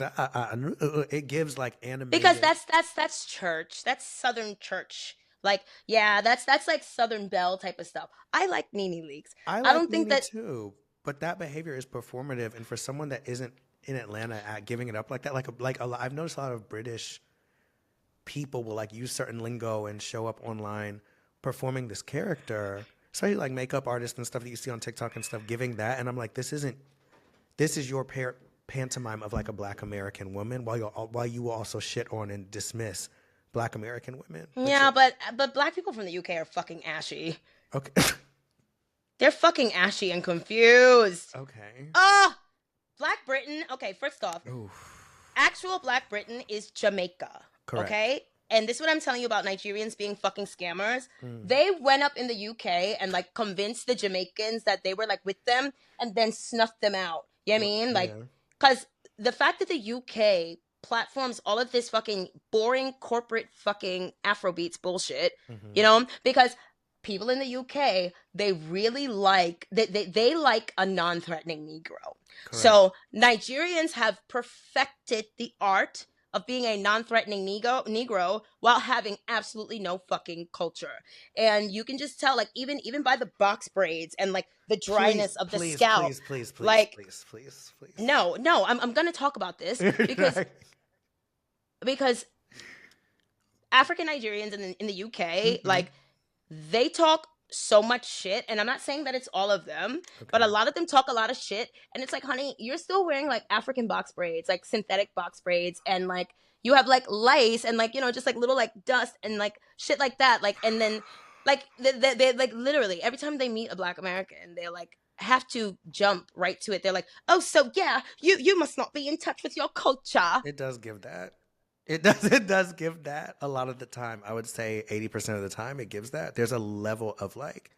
It gives like Because animated. that's church. That's Southern church. Like, yeah, that's like Southern Belle type of stuff. I like Nene Leakes. I I like don't think Nene that. too, but that behavior is performative, and for someone that isn't in Atlanta at giving it up like that, like a lot, I've noticed a lot of British people will like use certain lingo and show up online performing this character. Especially like makeup artists and stuff that you see on TikTok and stuff, giving that, and I'm like, this isn't. This is your pantomime of like a Black American woman, while you will also shit on and dismiss Black American women. Yeah, but Black people from the UK are fucking ashy. Okay. They're fucking ashy and confused. Okay. Black Britain. Okay, first off, Oof. actual Black Britain is Jamaica. Correct. Okay? And this is what I'm telling you about Nigerians being fucking scammers. They went up in the UK and like convinced the Jamaicans that they were like with them and then snuffed them out. You know what I mean? Like, because the fact that the UK platforms all of this fucking boring corporate fucking Afrobeats bullshit, you know, because people in the UK, they really like, they like a non-threatening Negro. Correct. So Nigerians have perfected the art of being a non-threatening Negro while having absolutely no fucking culture. And you can just tell, like, even by the box braids and, like, the dryness of the scalp. Please. No, I'm going to talk about this because African Nigerians in the UK, like, they talk so much shit, and I'm not saying that it's all of them, but a lot of them talk a lot of shit, and it's like, honey, you're still wearing like African box braids, like synthetic box braids, and like you have like lace and like, you know, just like little like dust and like shit like that, like, and then like they like literally every time they meet a Black American, they like have to jump right to it. They're like, oh, so yeah, you must not be in touch with your culture. It does give that. It does give that a lot of the time. I would say 80% of the time it gives that. There's a level of like,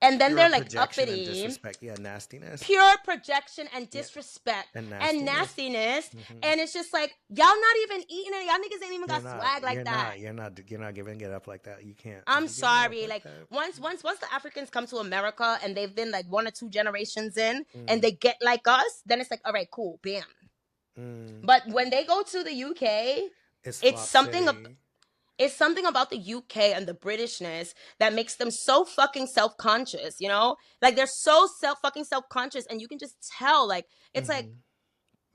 and then they're like uppity, and disrespect, nastiness, pure projection and disrespect and nastiness, and it's just like y'all not even eating it. Y'all niggas ain't even got swag like that. You're not giving it up like that. You can't. I'm sorry. Like once the Africans come to America and they've been like 1 or 2 generations in, and they get like us, then it's like, all right, cool, bam. But when they go to the UK. It's something about the UK and the Britishness that makes them so fucking self-conscious, you know? Like, they're so self-conscious, and you can just tell, like, it's like...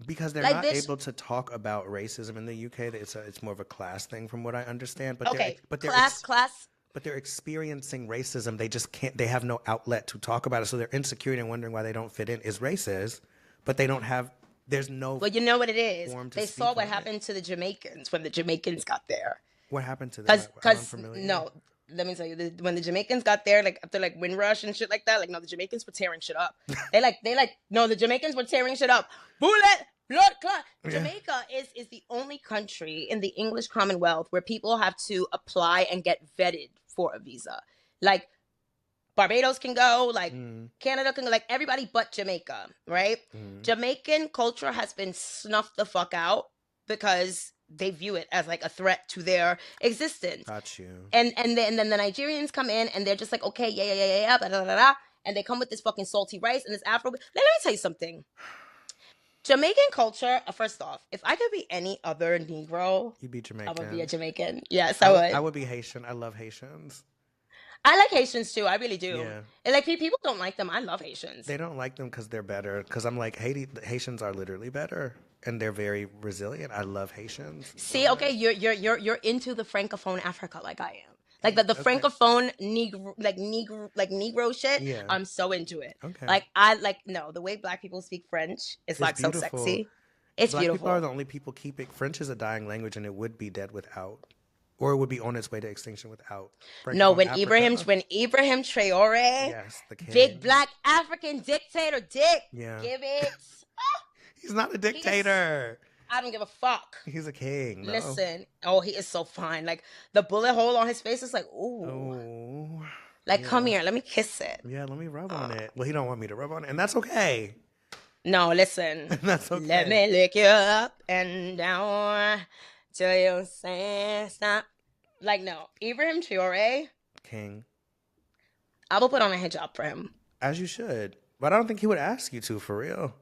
Because they're like not able to talk about racism in the UK. It's more of a class thing, from what I understand. But class. But they're experiencing racism. They just can't... They have no outlet to talk about it, so they're insecure and wondering why they don't fit in is racist, but they don't have... There's no. Well, you know what it is. They saw what happened to the Jamaicans when the Jamaicans got there. What happened to them? Because no, let me tell you, when the Jamaicans got there, like after like Windrush and shit like that, like no, the Jamaicans were tearing shit up. The Jamaicans were tearing shit up. Bullet, blood clot. Jamaica is the only country in the English Commonwealth where people have to apply and get vetted for a visa. Like. Barbados can go, like Canada can go, like everybody but Jamaica, right? Jamaican culture has been snuffed the fuck out because they view it as like a threat to their existence. Got you. And then the Nigerians come in and they're just like, okay, yeah, blah, blah, blah, blah, and they come with this fucking salty rice and this Afro. Let me tell you something. Jamaican culture, first off, if I could be any other Negro, you'd be Jamaican. I would be a Jamaican. Yes, I would. I would be Haitian. I love Haitians. I like Haitians too. I really do. Yeah. And like people don't like them. I love Haitians. They don't like them because they're better. Because I'm like, Haitians are literally better, and they're very resilient. I love Haitians. See, okay, you're into the Francophone Africa like I am. Like the Francophone Negro shit. Yeah. I'm so into it. Okay. Like the way Black people speak French is like beautiful. So sexy. It's Black beautiful. People are the only people keeping French is a dying language, and it would be dead without. Or it would be on its way to extinction without. No, when Ibrahim Traore, yes, the king. Big Black African dictator, give it. He's not a dictator. I don't give a fuck. He's a king. No. Listen, he is so fine. Like the bullet hole on his face is like, ooh. Like, come here, let me kiss it. Yeah, let me rub on it. Well, he don't want me to rub on it, and that's okay. No, listen. That's okay. Let me lick you up and down. Till you say stop. Like, no. Ibrahim Traore. King. I will put on a hijab for him. As you should. But I don't think he would ask you to, for real.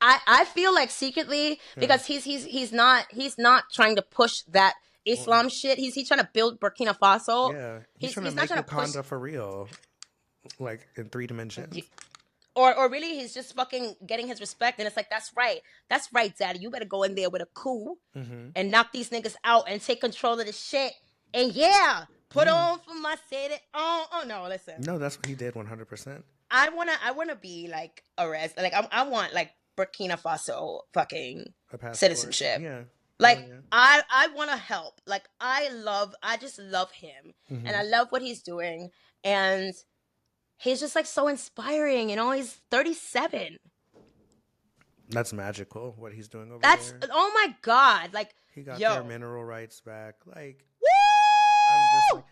I feel like secretly because he's not trying to push that Islam shit. He's trying to build Burkina Faso. Yeah. He's He's trying to he's not make trying to push. Wakanda for real. Like in 3 dimensions. Or really he's just fucking getting his respect, and it's like that's right, daddy, you better go in there with a coup and knock these niggas out and take control of the shit, and put on for my city. Oh no, listen, No, that's what he did 100%. I wanna be like arrested, like I want like Burkina Faso fucking A passport. citizenship. Yeah. Like yeah. I want to help. Like I just love him, and I love what he's doing, and he's just like so inspiring, he's 37. That's magical what he's doing over That's there. oh my god, like He got yo. their mineral rights back. Like Woo! I'm just like,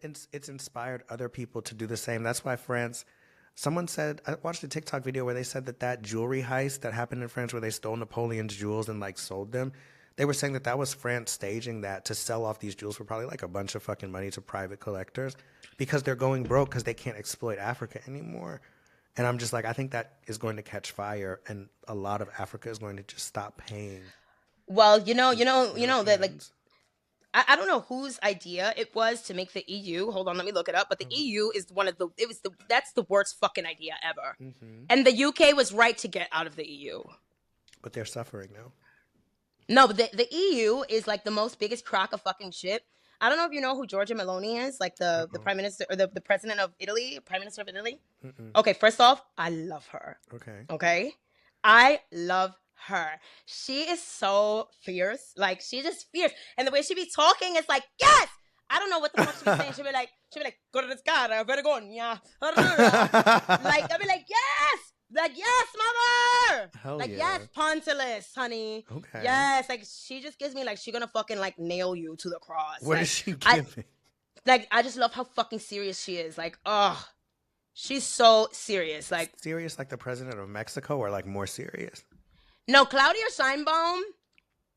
and it's inspired other people to do the same. That's why France. Someone said, I watched a TikTok video where they said that jewelry heist that happened in France where they stole Napoleon's jewels and like sold them. They were saying that was France staging that to sell off these jewels for probably like a bunch of fucking money to private collectors because they're going broke because they can't exploit Africa anymore. And I'm just like, I think that is going to catch fire, and a lot of Africa is going to just stop paying. Well, that like I don't know whose idea it was to make the EU. Hold on, let me look it up. But the EU is that's the worst fucking idea ever. And the UK was right to get out of the EU. But they're suffering now. No, but the EU is like the most biggest crock of fucking shit. I don't know if you know who Giorgia Meloni is, like the prime minister or the president of Italy, prime minister of Italy. Okay, first off, I love her. Okay, I love her. She is so fierce. Like she's just fierce, and the way she be talking is like, yes. I don't know what the fuck she be saying. She'll be like, go to this cara, vergonia. Like I'll be like, yes. Like, yes, mother! Hell like, yeah. yes, Pontilis, honey. Okay. Yes, like, she just gives me, like, she gonna fucking, like, nail you to the cross. What like, is she giving? I just love how fucking serious she is. Like, she's so serious. Like, serious like the president of Mexico, or, like, more serious? No, Claudia Sheinbaum.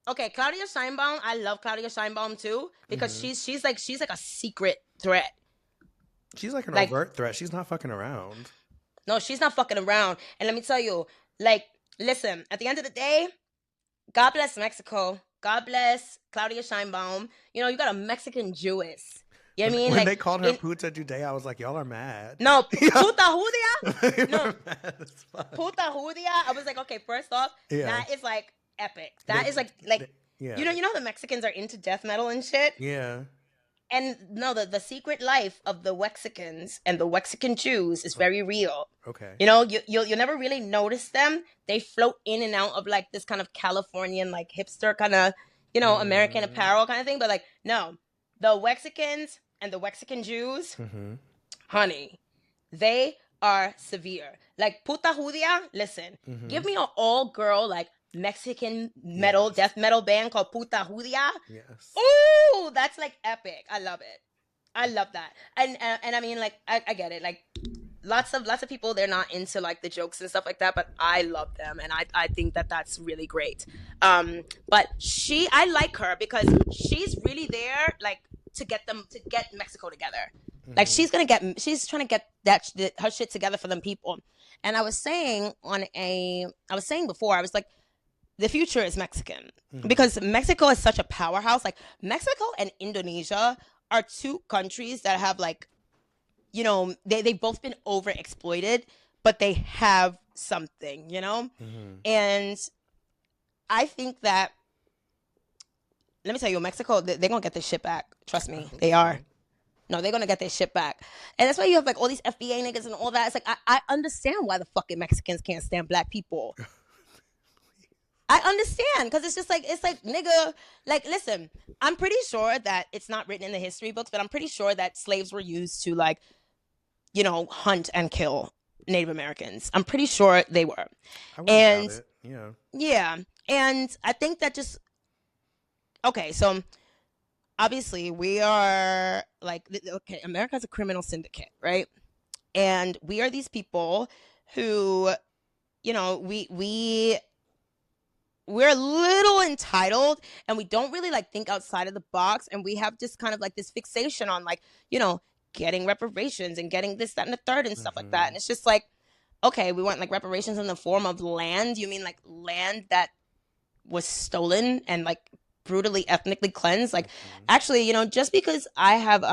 Okay, Claudia Sheinbaum, I love Claudia Sheinbaum, too, because she's like a secret threat. She's, like, an overt threat. She's not fucking around. No, she's not fucking around. And let me tell you, like, listen, at the end of the day, God bless Mexico. God bless Claudia Sheinbaum. You got a Mexican Jewess. You know what I mean? When like, they called her Puta Judea, I was like, y'all are mad. No, Puta Judia? No. Puta Judia? I was like, okay, first off, that is, like, epic. That is, like, yeah. You know the Mexicans are into death metal and shit? Yeah. And no, the secret life of the Wexicans and the Wexican Jews is very real. Okay. You'll never really notice them. They float in and out of like this kind of Californian, like hipster kind of, American apparel kind of thing. But like, no, the Wexicans and the Wexican Jews, honey, they are severe. Like Puta Judia, listen, give me an all-girl, like, Mexican metal, death metal band called Puta Judia. Yes. Ooh, that's like epic. I love it. I love that. And I mean, like, I get it. Like, lots of people, they're not into like the jokes and stuff like that, but I love them, and I think that that's really great. But I like her because she's really there, like, to get Mexico together. Like she's trying to get her shit together for them people. And I was saying before, I was like, the future is Mexican because Mexico is such a powerhouse. Like Mexico and Indonesia are two countries that have like, they've both been overexploited, but they have something, And I think that, let me tell you, Mexico, they're going to get their shit back. Trust me, they are. No, they're going to get their shit back. And that's why you have like all these FBA niggas and all that. It's like, I understand why the fucking Mexicans can't stand black people. I understand, because it's like, nigga, like, listen, I'm pretty sure that it's not written in the history books, but I'm pretty sure that slaves were used to, like, hunt and kill Native Americans. I'm pretty sure they were. I wouldn't doubt it. Yeah. Yeah. And I think that okay, so obviously we are, like, okay, America's a criminal syndicate, right? And we are these people who, we're a little entitled, and we don't really like think outside of the box, and we have just kind of like this fixation on like, getting reparations and getting this, that, and the third and stuff like that. And it's just like, okay, we want like reparations in the form of land. You mean like land that was stolen and like brutally ethnically cleansed? Like, actually, you know, just because I have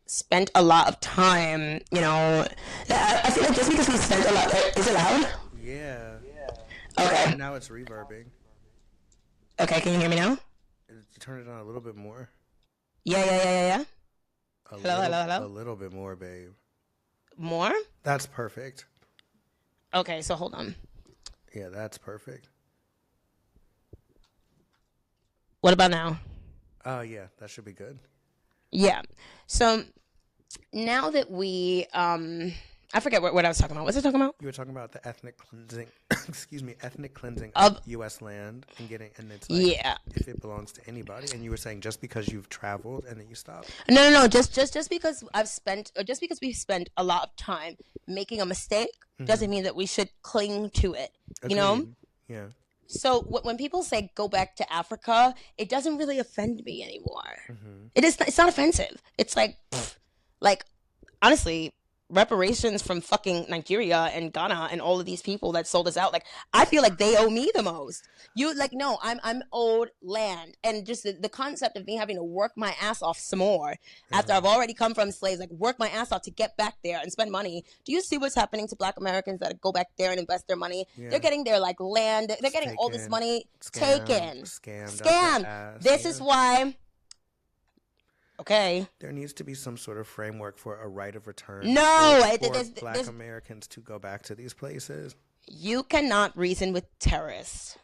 spent a lot of time, you know, I feel like just because we spent a lot, is it loud? Yeah. Okay. Now it's reverbing. Okay, can you hear me now? Turn it on a little bit more. Yeah. A little bit more, babe. More? That's perfect. Okay, so hold on. Yeah, that's perfect. What about now? Oh, yeah, that should be good. Yeah. So now that we I forget what I was talking about. What was I talking about? You were talking about the ethnic cleansing, ethnic cleansing of U.S. land and it's like, yeah, if it belongs to anybody. And you were saying just because you've traveled and then you stopped. No. Just because we've spent a lot of time making a mistake doesn't mean that we should cling to it. Agreed. You know? Yeah. So when people say go back to Africa, it doesn't really offend me anymore. It's not offensive. It's like, like, honestly, reparations from fucking Nigeria and Ghana and all of these people that sold us out. Like, I feel like they owe me the most. You like, no, I'm owed land. And just the concept of me having to work my ass off some more after I've already come from slaves, like work my ass off to get back there and spend money. Do you see what's happening to Black Americans that go back there and invest their money? Yeah. They're getting their like land. They're getting all this money taken. Scammed. This is why. Okay. There needs to be some sort of framework for a right of return. No, for Black Americans to go back to these places. You cannot reason with terrorists.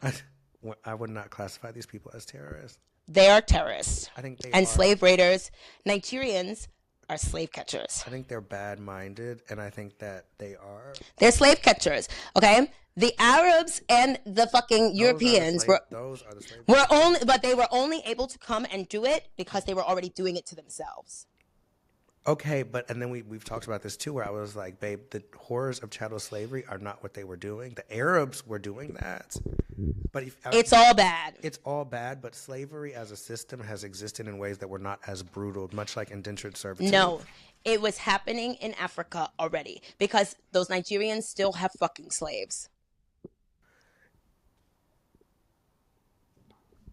I would not classify these people as terrorists. They are terrorists. I think they and are. Slave raiders. Nigerians are slave catchers. I think they're bad-minded, and I think that they are. They're slave catchers. Okay. The Arabs and the fucking Europeans were only able to come and do it because they were already doing it to themselves. Okay, and then we've talked about this too, where I was like, babe, the horrors of chattel slavery are not what they were doing. The Arabs were doing that. But it's all bad. It's all bad, but slavery as a system has existed in ways that were not as brutal, much like indentured servitude. No, it was happening in Africa already because those Nigerians still have fucking slaves.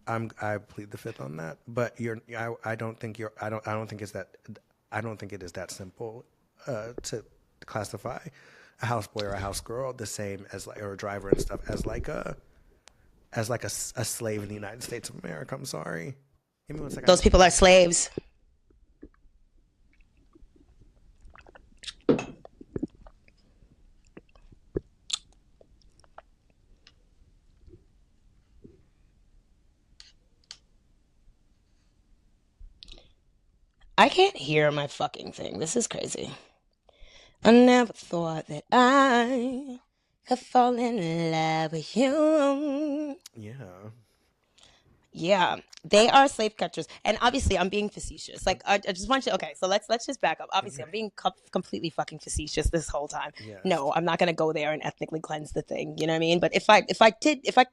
I plead the fifth on that, but I don't think it is that simple to classify a houseboy or a house girl the same as or a driver and stuff as a slave in the United States of America. I'm sorry. Give me 1 second. Those people are slaves. I can't hear my fucking thing. This is crazy. I never thought that I could fall in love with you. Yeah. Yeah, they are slave catchers, and obviously, I'm being facetious. Like, I just want you. Okay, so let's just back up. Obviously, I'm being completely fucking facetious this whole time. Yes. No, I'm not gonna go there and ethnically cleanse the thing. You know what I mean? But if I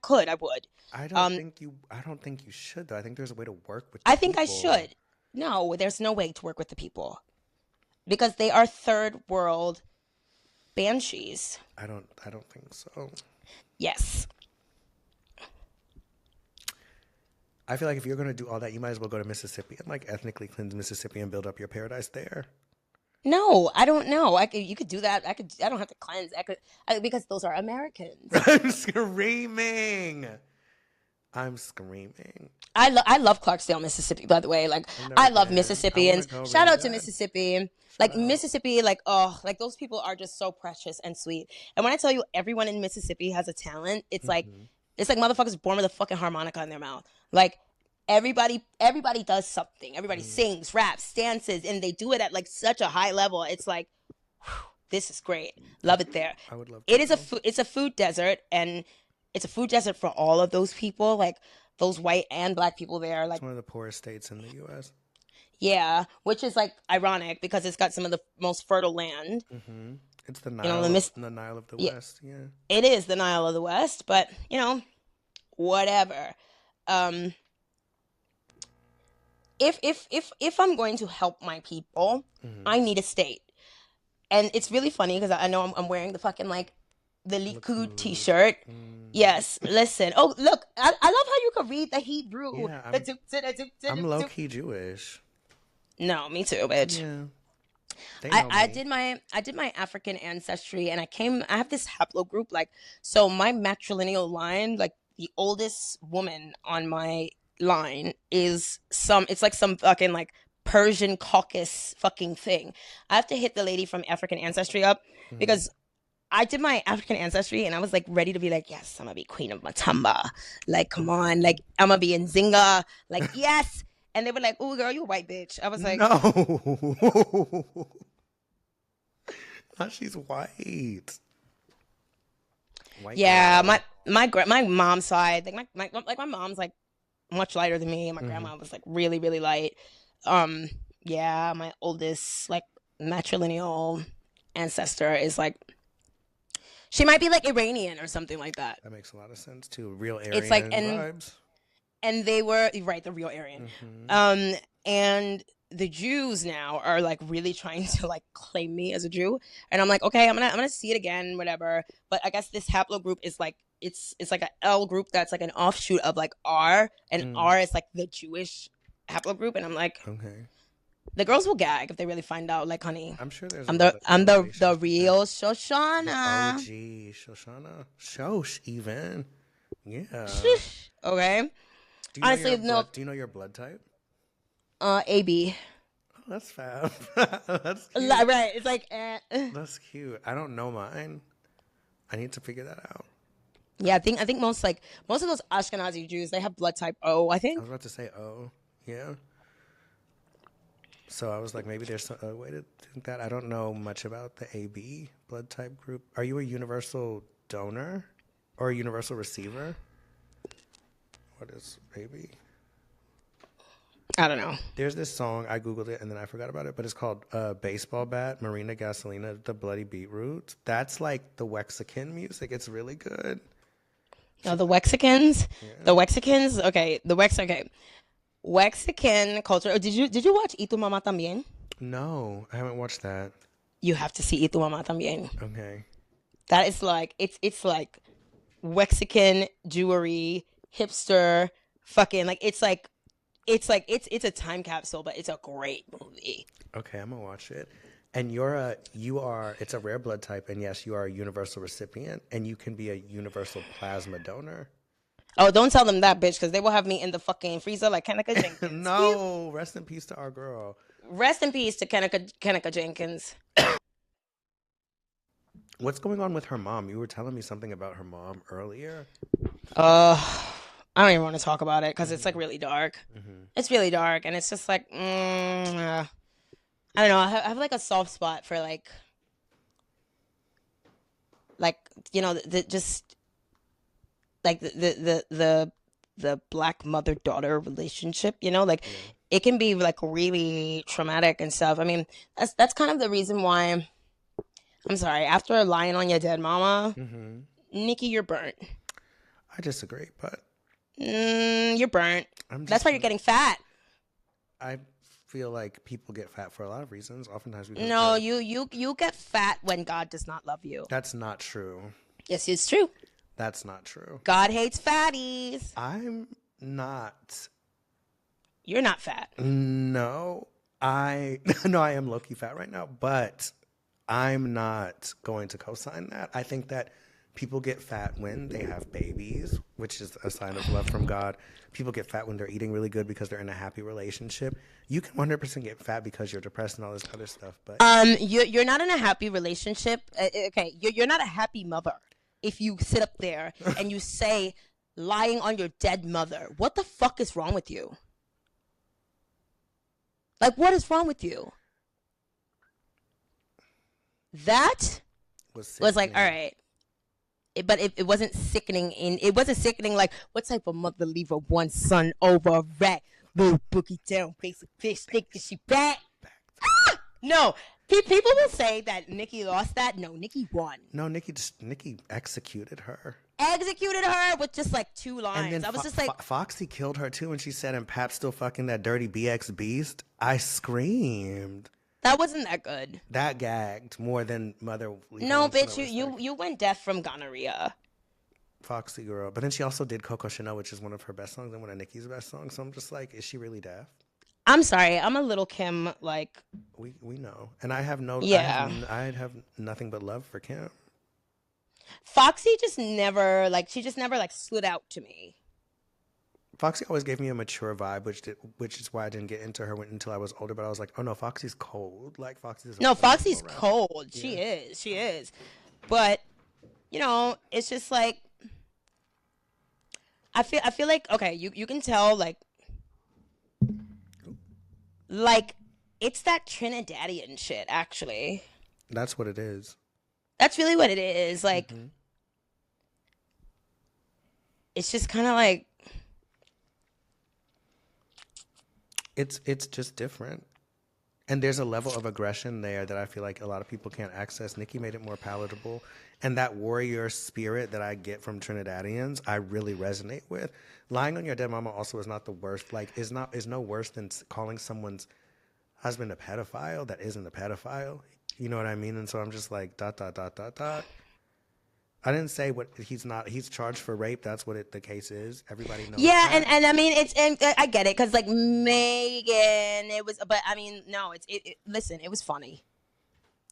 could, I would. I don't think you should though. I think there's a way to work with. I think I should. No, there's no way to work with the people because they are third world banshees. I don't think so. Yes. I feel like if you're going to do all that, you might as well go to Mississippi and like ethnically cleanse Mississippi and build up your paradise there. No, I don't know. You could do that. I don't have to cleanse. Because those are Americans. I'm screaming. I love Clarksdale, Mississippi, by the way. Like, I love Mississippians. Shout out to Mississippi. Like, Mississippi, like, oh, like, those people are just so precious and sweet. And when I tell you everyone in Mississippi has a talent, it's like motherfuckers born with a fucking harmonica in their mouth. Like, everybody does something. Everybody sings, raps, dances, and they do it at, like, such a high level. It's like, whew, this is great. Love it there. I would love to. It's a food desert, and it's a food desert for all of those people, like those white and Black people there. Like, it's one of the poorest states in the U.S. Yeah, which is like ironic because it's got some of the most fertile land. Mm-hmm. It's the Nile, the Nile of the West. Yeah, it is the Nile of the West, but if I'm going to help my people, I need a state. And it's really funny because I know I'm wearing the fucking like the Likud t-shirt. Yes, listen. Oh, look, I love how you can read the Hebrew. Yeah, I'm low key Jewish. No, me too, bitch. Yeah, I did my African ancestry, and I have this haplogroup. Like, so my matrilineal line, like the oldest woman on my line is it's like some fucking like Persian Caucasus fucking thing. I have to hit the lady from African ancestry up because I did my African ancestry and I was like ready to be like, yes, I'm gonna be queen of Matamba. Like, come on, like I'm gonna be in Zinga. Like, yes. And they were like, oh girl, you a white bitch. I was like, no. Not she's white. White yeah, girl. my mom's side, like my mom's like much lighter than me, and my grandma was like really, really light. Yeah, my oldest like matrilineal ancestor is like, she might be like Iranian or something like that. That makes a lot of sense too. Real Aryan It's like vibes. And they were right, the real Aryan. And the Jews now are like really trying to like claim me as a Jew, and I'm like, okay, I'm gonna see it again, whatever. But I guess this haplogroup is like it's like an L group that's like an offshoot of like R, and R is like the Jewish haplogroup, and I'm like, okay. The girls will gag if they really find out. Like, honey, I'm sure there's. I'm the real Shoshana. OG Shoshana, Shosh even. Yeah. Okay. Honestly, no. Do you know your blood type? AB. Oh, that's fab. That's cute. Right. It's like. That's cute. I don't know mine. I need to figure that out. Yeah, I think most of those Ashkenazi Jews, they have blood type O. I think. I was about to say O. Yeah. So I was like, maybe there's a way to think that. I don't know much about the AB blood type group. Are you a universal donor or a universal receiver? What is AB? I don't know. There's this song, I Googled it and then I forgot about it, but it's called Baseball Bat, Marina Gasolina, The Bloody Beetroot. That's like the Wexican music. It's really good. No, the Wexicans? Yeah. The Wexicans? Okay. Okay. Wexican culture. Oh, did you watch Y Tu Mamá También? No, I haven't watched that. You have to see Y Tu Mamá También. Okay. That is like it's like Wexican Jewry, hipster, fucking like it's a time capsule, but it's a great movie. Okay, I'm gonna watch it. And it's a rare blood type, and yes, you are a universal recipient, and you can be a universal plasma donor. Oh, don't tell them that, bitch, because they will have me in the fucking freezer like Kenneka Jenkins. No, rest in peace to our girl. Rest in peace to Kenneka Jenkins. What's going on with her mom? You were telling me something about her mom earlier. I don't even want to talk about it because it's like really dark. It's really dark, and it's just like, I don't know. I have like a soft spot for like you know, just like the black mother-daughter relationship, you know, like it can be like really traumatic and stuff. I mean, that's kind of the reason why. I'm sorry. After lying on your dead mama, Nikki, you're burnt. I disagree, but you're burnt. That's why you're getting fat. I feel like people get fat for a lot of reasons. Oftentimes we you get fat when God does not love you. That's not true. Yes, it's true. That's not true. God hates fatties. I'm not. You're not fat. No, I am low-key fat right now, but I'm not going to co-sign that. I think that people get fat when they have babies, which is a sign of love from God. People get fat when they're eating really good because they're in a happy relationship. You can 100% get fat because you're depressed and all this other stuff. But you're not in a happy relationship. Okay, you're not a happy mother. If you sit up there and you say lying on your dead mother, what the fuck is wrong with you? Like, what is wrong with you? That was like, all right. But it wasn't sickening. It wasn't sickening like, what type of mother leave her one son over a rat? Little boogie down, basic fish, think that she back? Ah! No. People will say that Nikki lost that. No, Nikki won. No, Nikki executed her. executed her with just like 2 And lines. then I was just like, Foxy killed her too when she said, "And Pap's still fucking that dirty BX beast." I screamed. that wasn't that good. That gagged more than Mother. No, bitch, you went deaf from gonorrhea. Foxy girl. But then she also did Coco Chanel, which is one of her best songs and one of Nicki's best songs. So I'm just like, is she really deaf? I'm sorry, I'm a Little Kim, like... We know. And I have no... Yeah. I have nothing but love for Kim. Foxy just never, like, she just never, like, stood out to me. Foxy always gave me a mature vibe, which is why I didn't get into her until I was older. But I was like, oh no, Foxy's cold. Like, Foxy's... No, Foxy's cold. Yeah. She is. But, you know, it's just like... I feel like, okay, you can tell, like, it's that Trinidadian shit, actually. That's what it is. That's really what it is. Like, It's just kind of like... It's just different. And there's a level of aggression there that I feel like a lot of people can't access. Nicki made it more palatable. And that warrior spirit that I get from Trinidadians, I really resonate with. Lying on your dead mama also is not the worst. Like, is no worse than calling someone's husband a pedophile that isn't a pedophile. You know what I mean? And so I'm just like, ... I didn't say what he's charged for rape. That's what the case is. Everybody knows. Yeah, that. and I mean, and I get it, because like Megan, it was, but I mean, no, listen, it was funny.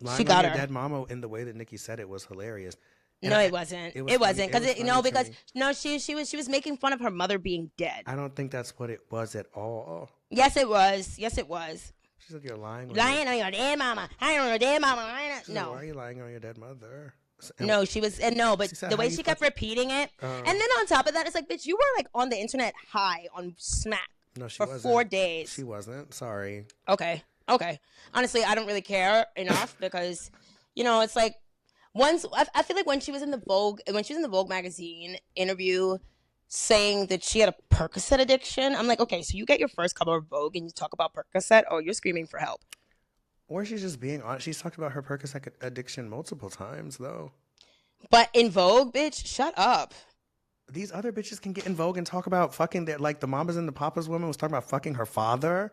Lying She got on your her. dead mama in the way that Nicki said it was hilarious. And No, it wasn't. It wasn't, because because me. no, she was making fun of her mother being dead. I don't think that's what it was at all. Yes, it was. Yes, it was. She said you're lying. Lying on your dead mama. Lying on your dead mama. No. Why are you lying on your dead mother? No, she was, and no, but the way she kept repeating it, and then on top of that, it's like, bitch, you were like on the internet high on smack for 4 days. She wasn't. Sorry. Okay. Honestly, I don't really care enough because, you know, it's like I feel like when she was in the Vogue magazine interview saying that she had a Percocet addiction, I'm like, okay, so you get your first cover of Vogue and you talk about Percocet, oh, you're screaming for help. Or she's just being honest. She's talked about her Percocet addiction multiple times, though. But in Vogue, bitch, shut up. These other bitches can get in Vogue and talk about fucking like the Mamas and the Papas woman was talking about fucking her father.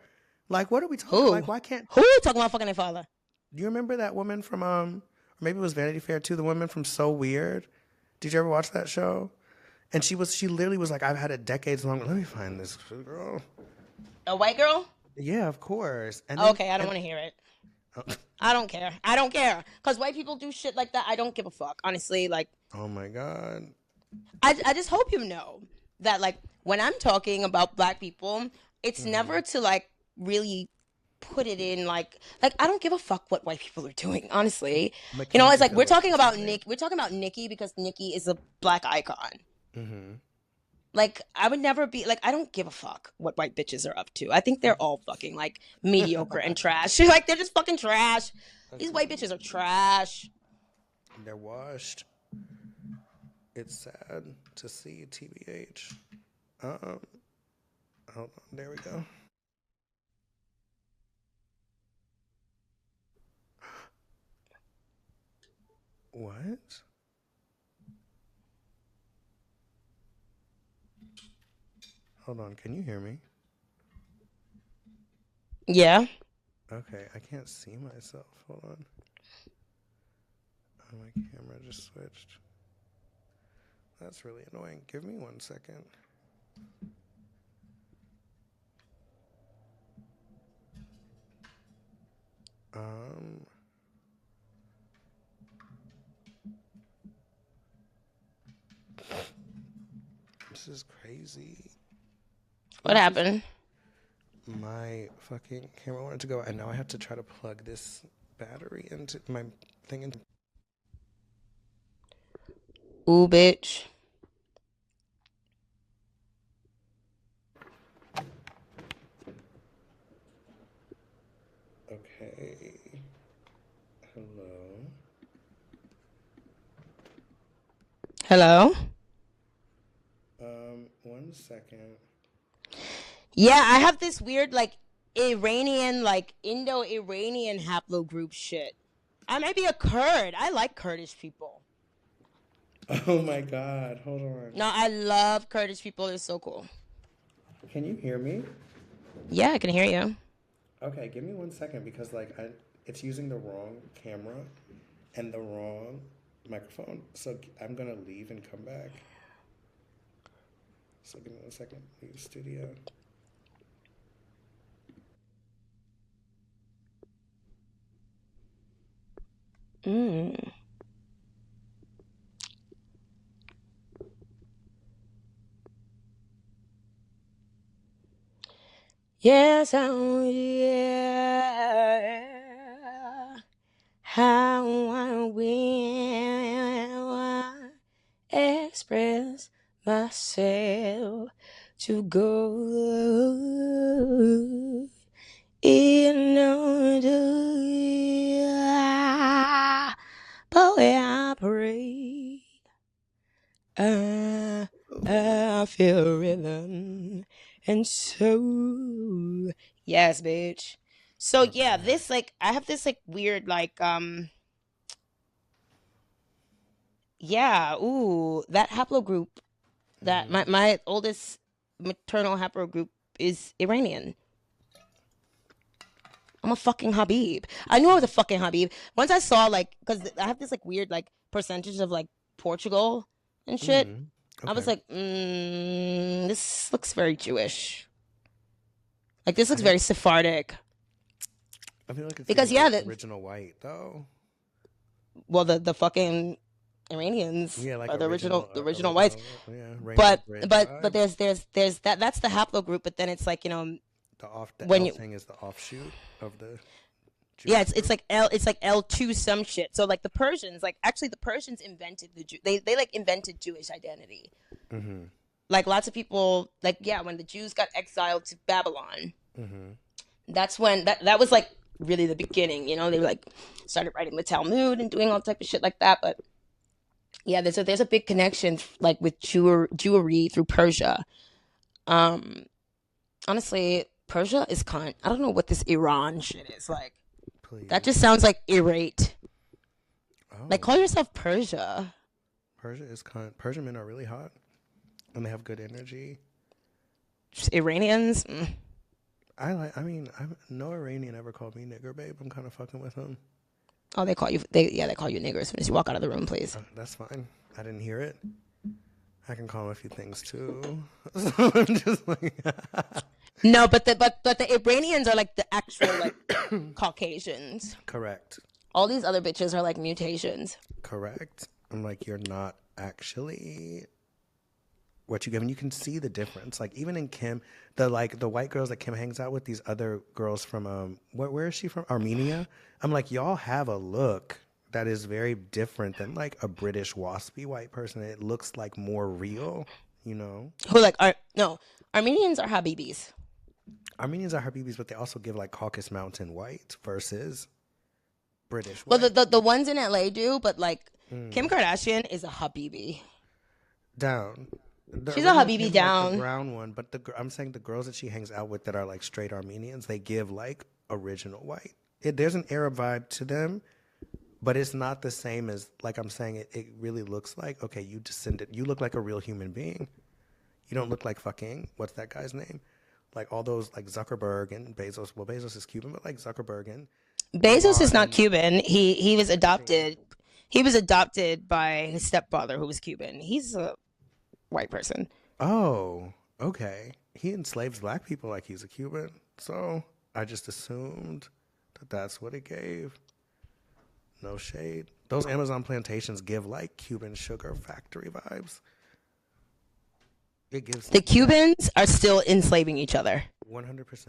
Like, what are we talking about? Like, why can't... Who talking about fucking their father? Do you remember that woman from, or maybe it was Vanity Fair too, the woman from So Weird? Did you ever watch that show? And she literally was like, I've had it decades long. Let me find this girl. A white girl? Yeah, of course. And okay, I don't want to hear it. I don't care. Because white people do shit like that. I don't give a fuck. Honestly, like... Oh, my God. I just hope you know that, like, when I'm talking about black people, it's never to, like, really put it in, like, I don't give a fuck what white people are doing, honestly. You know, it's like, we're talking about Nicki because Nicki is a black icon. Mm-hmm. Like, I would never be, like, I don't give a fuck what white bitches are up to. I think they're all fucking, like, mediocre and trash. Like, they're just fucking trash. These white bitches are trash. They're washed. It's sad to see, TBH. Hold on, there we go. What? Hold on, can you hear me? Yeah. Okay, I can't see myself. Hold on. Oh, my camera just switched. That's really annoying. Give me 1 second. This is crazy. What happened? My fucking camera wanted to go, and now I have to try to plug this battery into my thing. Ooh, bitch. Okay. Hello? 1 second. Yeah, I have this weird, like, Iranian, like, Indo-Iranian haplogroup shit. I might be a Kurd. I like Kurdish people. Oh my God. Hold on. No, I love Kurdish people. They're so cool. Can you hear me? Yeah, I can hear you. Okay, give me 1 second because it's using the wrong camera and the wrong microphone. So I'm gonna leave and come back. So give me 1 second. Leave studio. Mm. Yes, oh yeah. How I will express myself to go in order. Boy, I pray. I, I feel rhythm and so yes, bitch. So yeah, Okay. this like I have this like weird like yeah, ooh, that haplogroup that Mm-hmm. my oldest maternal haplogroup is Iranian. I'm a fucking Habib. I knew I was a fucking Habib. Once I saw like because I have this like weird like percentage of like Portugal and shit. Mm-hmm. I was Okay. like, this looks very Jewish. Like this I looks didn't. very Sephardic. I feel like it's Because giving yeah, the original white though. well the fucking Iranians Yeah, like are the original whites. original. Yeah, Rainbow But Bridge but vibes. there's that's the haplogroup. But then it's like The when L you thing is the offshoot of the yeah, Jewish it's group. like L2 some shit. So like the Persians, like actually the Persians invented they like invented Jewish identity. Mm-hmm. Like lots of people like yeah, when the Jews got exiled to Babylon, Mm-hmm. that's when that was like really the beginning. They like started writing the Talmud and doing all type of shit like that. But yeah, there's a big connection like with Jewry through Persia. Um, honestly, Persia is kind. I don't know what this Iran shit is like. That Please. just sounds like irate. Like Oh, call yourself Persia. Persia is kind. Persian men are really hot, and they have good energy. Just Iranians. I like. I mean, no Iranian ever called me nigger, babe. I'm kind of fucking with them. Oh, they call you. They call you nigger as soon as you walk out of the room, please. That's fine. I didn't hear it. I can call them a few things too. So I'm just like, No, but the Iranians are like the actual like Caucasians. correct, All these other bitches are like mutations. correct. I'm like, you're not actually what you give, and you can see the difference. Like even in Kim, the white girls that Kim hangs out with, these other girls from where is she from? Armenia. I'm like, y'all have a look that is very different than like a British waspy white person. It looks like more real, you know. Who like are no Armenians are Habibis. Armenians are Habibis, but they also give like Caucasus Mountain white versus British Well, the, white. the the ones in LA do, but like Kim Mm. Kardashian is a Habibi. Down. The She's a original Habibi Kim, like the down. brown one, but I'm saying the girls that she hangs out with that are like straight Armenians, they give like original white. There's an Arab vibe to them, but it's not the same as like I'm saying. It really looks like okay, you descended. You look like a real human being. You don't look like fucking what's that guy's name? Like all those like Zuckerberg and Bezos. Well, Bezos is Cuban, but like Zuckerberg and Bezos is not Elon. Cuban. He was Everything. adopted. He was adopted by his stepfather, who was Cuban. He's a white person. Oh, okay. He enslaves black people like he's a Cuban. So I just assumed that that's what it gave. No shade. Those Amazon plantations give like Cuban sugar factory vibes. It gives The that Cubans are still enslaving each other. 100%.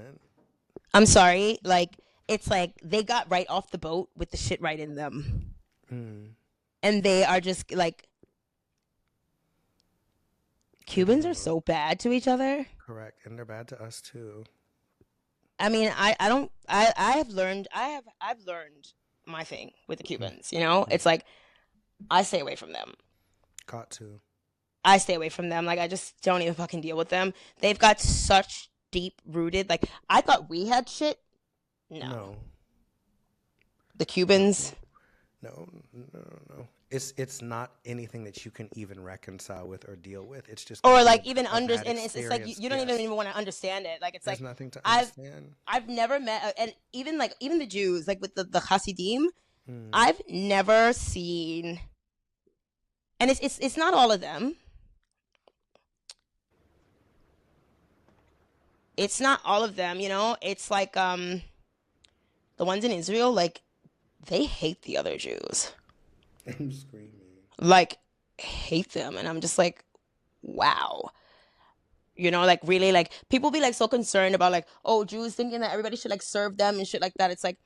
I'm sorry, like it's like they got right off the boat with the shit right in them, Mm, and they are just like giving Cubans them are so bad to each other. correct. And they're bad to us too. I mean, I don't I've learned my thing with the Mm, Cubans. It's like I stay away from them. got to. I stay away from them. Like I just don't even fucking deal with them. They've got such deep rooted. Like I thought we had shit. No, No, the no, Cubans. no, no, no, no. it's not anything that you can even reconcile with or deal with. It's just going Or to be like even a under, bad and it's like experience. you don't Yes. even want to understand it. Like it's There's like nothing to I've understand. I've never met and even like even the Jews, like with the Hasidim, Mm. I've never seen, and it's not all of them. It's not all of them, you know. It's like the ones in Israel, like they hate the other Jews, I'm screaming. like hate them, and I'm just like, wow. You know, like really, like people be like so concerned about like, oh, Jews thinking that everybody should like serve them and shit like that. It's like,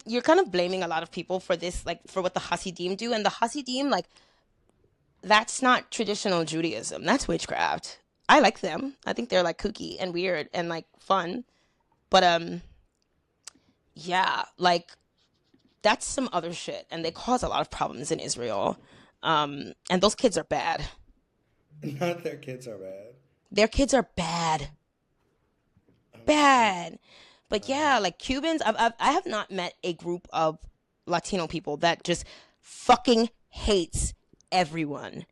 you're kind of blaming a lot of people for this, like for what the Hasidim do, and the Hasidim, like that's not traditional Judaism. That's witchcraft. I like them. I think they're like kooky and weird and like fun, but yeah, like that's some other shit, and they cause a lot of problems in Israel. And those kids are bad. Not their kids are bad. Their kids are bad, I'm screaming. bad. But yeah, like Cubans, I have not met a group of Latino people that just fucking hates everyone.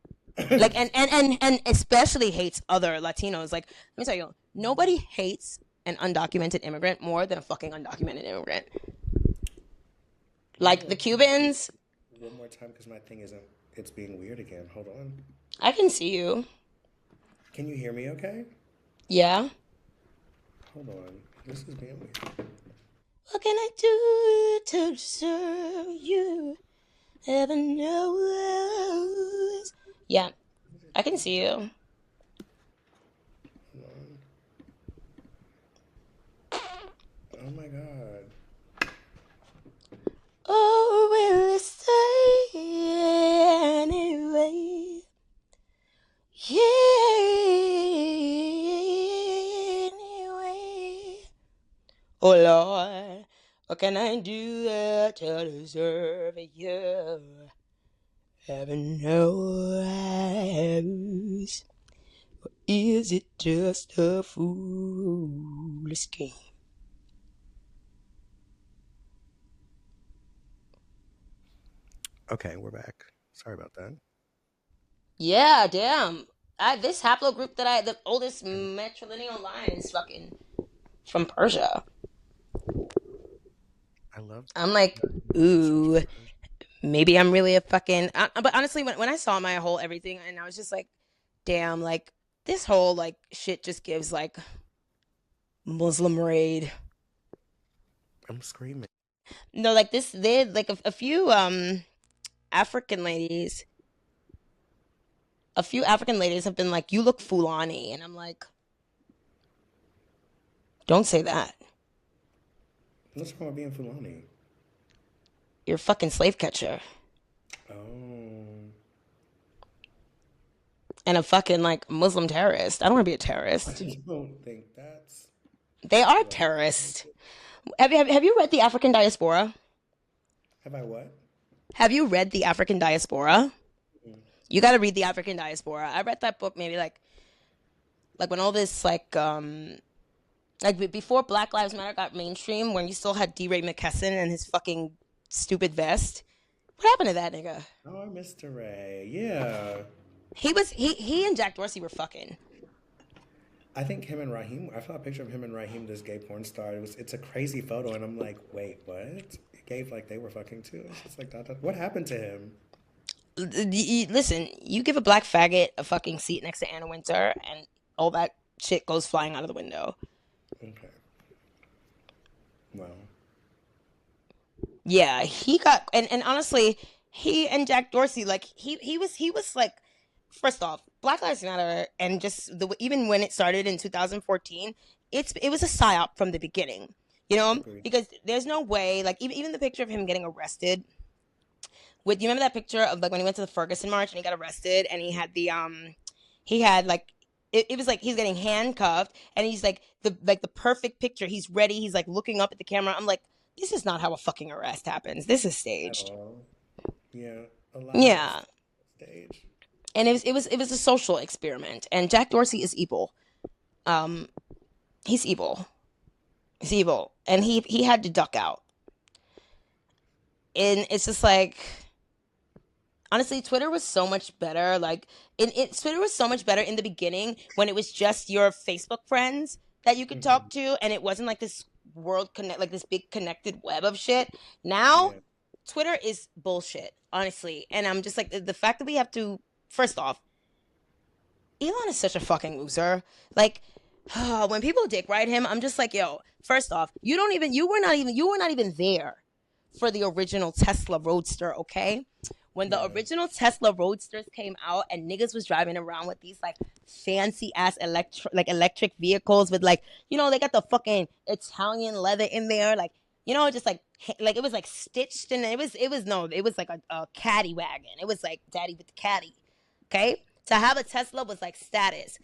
Like and especially hates other Latinos. Like let me tell you, nobody hates an undocumented immigrant more than a fucking undocumented immigrant. Give me Like the Cubans, one more time because my thing isn't. It's being weird again. Hold on. I can see you. Can you hear me? Okay. Yeah. Hold on. This is being weird. What can I do to deserve you? Heaven knows. Yeah, I can see you. Hold on. Oh my god. Oh, will it stay anyway? Yeah, anyway. Oh Lord, what can I do to deserve you? Heaven knows. Is it just a foolish game? Okay, we're back. Sorry about that. Yeah, damn. This haplogroup that the oldest And matrilineal line is fucking from Persia. I love I'm like, research ooh, papers. maybe I'm really a fucking. But honestly, when I saw my whole everything, and I was just like, damn, like this whole like shit just gives like Muslim raid. I'm screaming. No, like this, they like a few African ladies, a few African ladies have been like, you look Fulani, and I'm like, don't say that. What's wrong with being Fulani? You're a fucking slave catcher Oh. and a fucking like Muslim terrorist. I don't want to be a I terrorist. don't think that's They are right. terrorists. Have you read the African Diaspora? Have I what? Have you read the African Diaspora? Mm. You got to read the African Diaspora. I read that book maybe like when all this like before Black Lives Matter got mainstream, when you still had D. Ray McKesson and his fucking stupid vest. What happened to that nigga? Oh, Mr. Ray. Yeah. He and Jack Dorsey were fucking. I think him and Raheem. I saw a picture of him and Raheem, this gay porn star. It's a crazy photo, and I'm like, wait, what? It gave like they were fucking too. It's just like that. What happened to him? Listen, you give a black faggot a fucking seat next to Anna Wintour, and all that shit goes flying out of the window. Okay. Well, Yeah, he got and honestly, he and Jack Dorsey like he was like, first off, Black Lives Matter, and just the even when it started in 2014, it was a psyop from the beginning. You know, agreed. because there's no way, like even the picture of him getting arrested with, you remember that picture of like when he went to the Ferguson march and he got arrested and he had he had like, it was like he's getting handcuffed and he's like the perfect picture. He's ready. He's like looking up at the camera. I'm like, this is not how a fucking arrest happens. This is At staged. all. Yeah. A lot of that Yeah. stage. And it was a social experiment. And Jack Dorsey is evil. Um, he's evil. He's evil. And he had to duck out. And it's just like, Honestly, Twitter was so much better. Like, Twitter was so much better in the beginning when it was just your Facebook friends that you could talk Hmm. to, and it wasn't like this like this big connected web of shit. Now, Yeah. Twitter is bullshit, honestly. And I'm just like, the fact that we have to, first off, Elon is such a fucking loser. Like, when people dick ride him, I'm just like, yo, first off, you were not even there for the original Tesla Roadster, okay? When the Yeah. original Tesla Roadsters came out and niggas was driving around with these like fancy ass electric vehicles with like, they got the fucking Italian leather in there, like, just like it was like stitched, and it was like a caddy wagon. It was like daddy with the caddy. Okay? To have a Tesla was like status.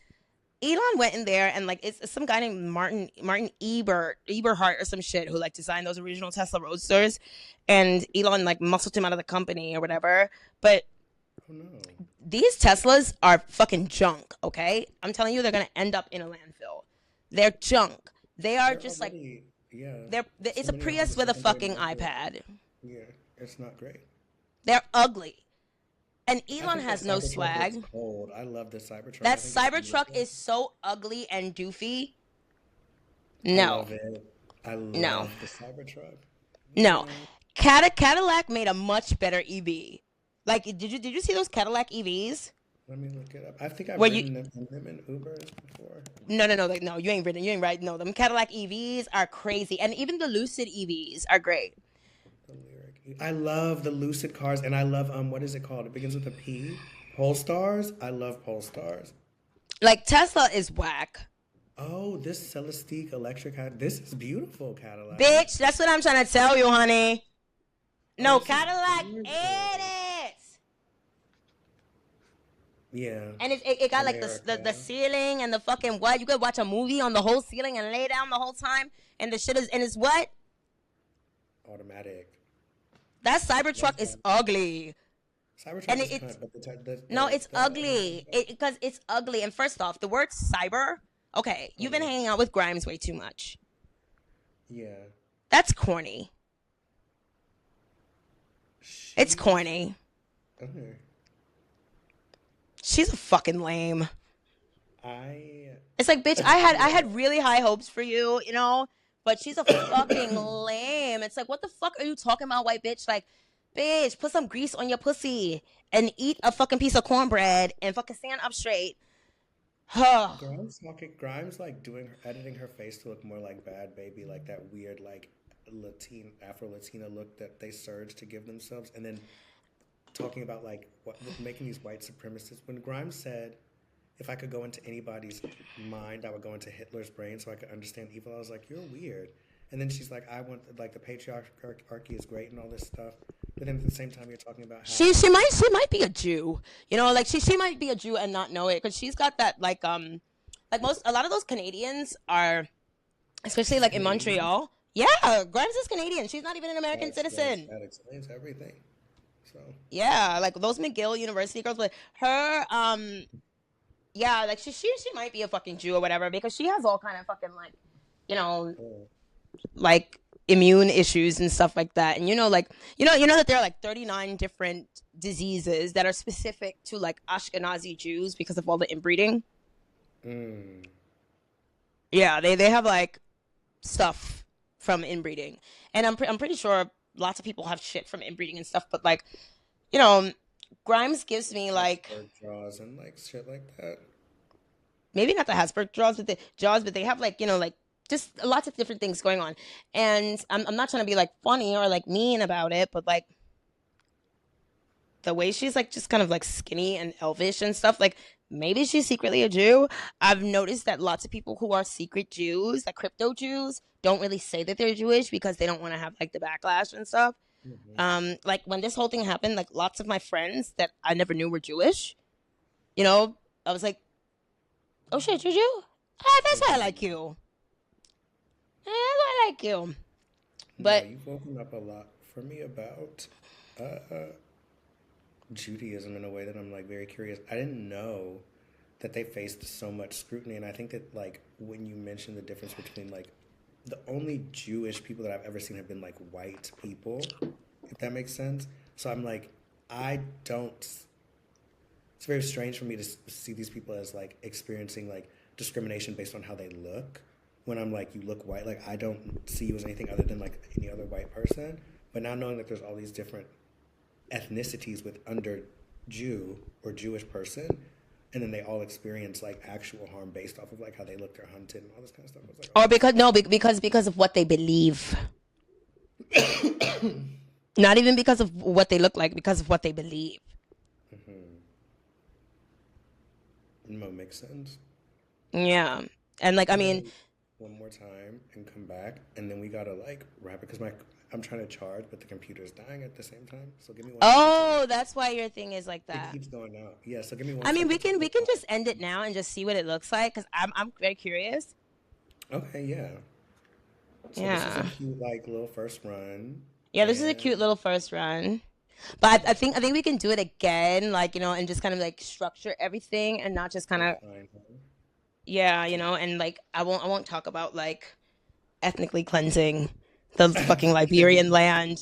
Elon went in there and like it's some guy named Martin Eberhart or some shit who like designed those original Tesla Roadsters, and Elon like muscled him out of the company or whatever. But Oh no. these Teslas are fucking junk. Okay, I'm telling you, they're gonna end up in a landfill. They're junk. They are They're just like already, yeah. So it's a many are on the Prius with a secondary fucking market. iPad. Yeah, it's not great. They're ugly, and I Elon think that has no Cybertruck looks swag. cold. I love the Cybertruck. That I think it's Cybertruck beautiful. is so ugly and doofy. I No, love it. I no, love the Cybertruck. no. No. Cadillac made a much better EV. Like, did you see those Cadillac EVs? Let me look it up. I think I've Where you ridden them in Ubers before. no, like, no, you ain't right. No, them Cadillac EVs are crazy, and even the Lucid EVs are great. The lyric. I love the Lucid cars, and I love what is it called? It begins with a P. Polestars. I love Polestars. Like Tesla is whack, Oh, this Celestique electric. This is beautiful, Cadillac. bitch. That's what I'm trying to tell you, honey. Oh, No, this is Cadillac gorgeous. it is. Yeah, And it got like the America. ceiling and the fucking what? You could watch a movie on the whole ceiling and lay down the whole time, and the shit is and it's what? Automatic. That Love Cybertruck is that. ugly, and Cybertruck is it's cunt, but no, it's the electric ugly. one. Because it's ugly. And first off, the word cyber. Okay, you've been Uh-huh. hanging out with Grimes way too much. Yeah. That's corny. It's She's corny. okay. She's a fucking lame. I It's like, bitch, I had yeah. really high hopes for you, but she's a fucking lame. It's like, what the fuck are you talking about, white bitch? Like, bitch, put some grease on your pussy and eat a fucking piece of cornbread and fucking stand up straight. Huh. Grimes like editing her face to look more like Bad Baby, like that weird like Afro Latina look that they surge to give themselves, and then talking about like making these white supremacists. When Grimes said, "If I could go into anybody's mind, I would go into Hitler's brain so I could understand evil," I was like, "You're weird." And then she's like, "I want like the patriarchy is great and all this stuff," but then at the same time you're talking about She how she might she might be a Jew. Like she might be a Jew and not know it because she's got that like most a lot of those Canadians are, especially she's like in Canadian. Montreal. Yeah, Grimes is Canadian. She's not even an That American explains citizen. that explains everything. So Yeah, like those McGill University girls, but her yeah, like she might be a fucking Jew or whatever because she has all kind of fucking like you know oh, like immune issues and stuff like that. And like that there are like 39 different diseases that are specific to like Ashkenazi Jews because of all the inbreeding. mm, Yeah, they have like stuff from inbreeding, and I'm pretty sure lots of people have shit from inbreeding and stuff. But like you know, Grimes gives me like Habsburg draws and like shit like that. maybe not the Hasbro jaws, but they have like like just lots of different things going on. And I'm not trying to be like funny or like mean about it, but like the way she's like just kind of like skinny and elvish and stuff, like maybe she's secretly a Jew. I've noticed that lots of people who are secret Jews, like crypto Jews, don't really say that they're Jewish because they don't want to have like the backlash and stuff. Hmm. Like when this whole thing happened, like lots of my friends that I never knew were Jewish, you know, I was like, oh shit, you're Jew? Ah, that's why I like Hmm. you. That's why I like you. No, But you've woken up a lot for me about uh, Judaism in a way that I'm like very curious. I didn't know that they faced so much scrutiny, and I think that like when you mention the difference between like the only Jewish people that I've ever seen have been like white people, if that makes sense. So I'm like I don't. It's very strange for me to see these people as like experiencing like discrimination based on how they look. When I'm like, you look white, like I don't see you as anything other than like any other white person. But now knowing that there's all these different ethnicities with under Jew or Jewish person, and then they all experience like actual harm based off of like how they look, they're hunted, and all this kind of stuff. I was like, Or oh, because no, because of what they believe. Not even because of what they look like, because of what they believe. no, makes sense. Yeah. And like I Can I mean, do one more time and come back, and then we gotta like wrap it because my I'm trying to charge, but the computer's dying at the same time. So give me 1 second to oh, that's why your thing is like it that. keeps going out. Yeah, so give me one I mean, we second to can we flip can out. just end it now and just see what it looks like because I'm very curious. Okay, yeah. So this is a Yeah. cute like little first run, Yeah, this is a cute and little first run. But yeah, I think we can do it again, like, and just kind of like structure everything and not just kind of define her. yeah, and like I won't talk about like ethnically cleansing the fucking Liberian land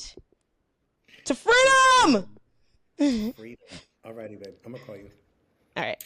to To freedom. freedom, to All freedom. Alrighty, babe. I'm gonna call you. right.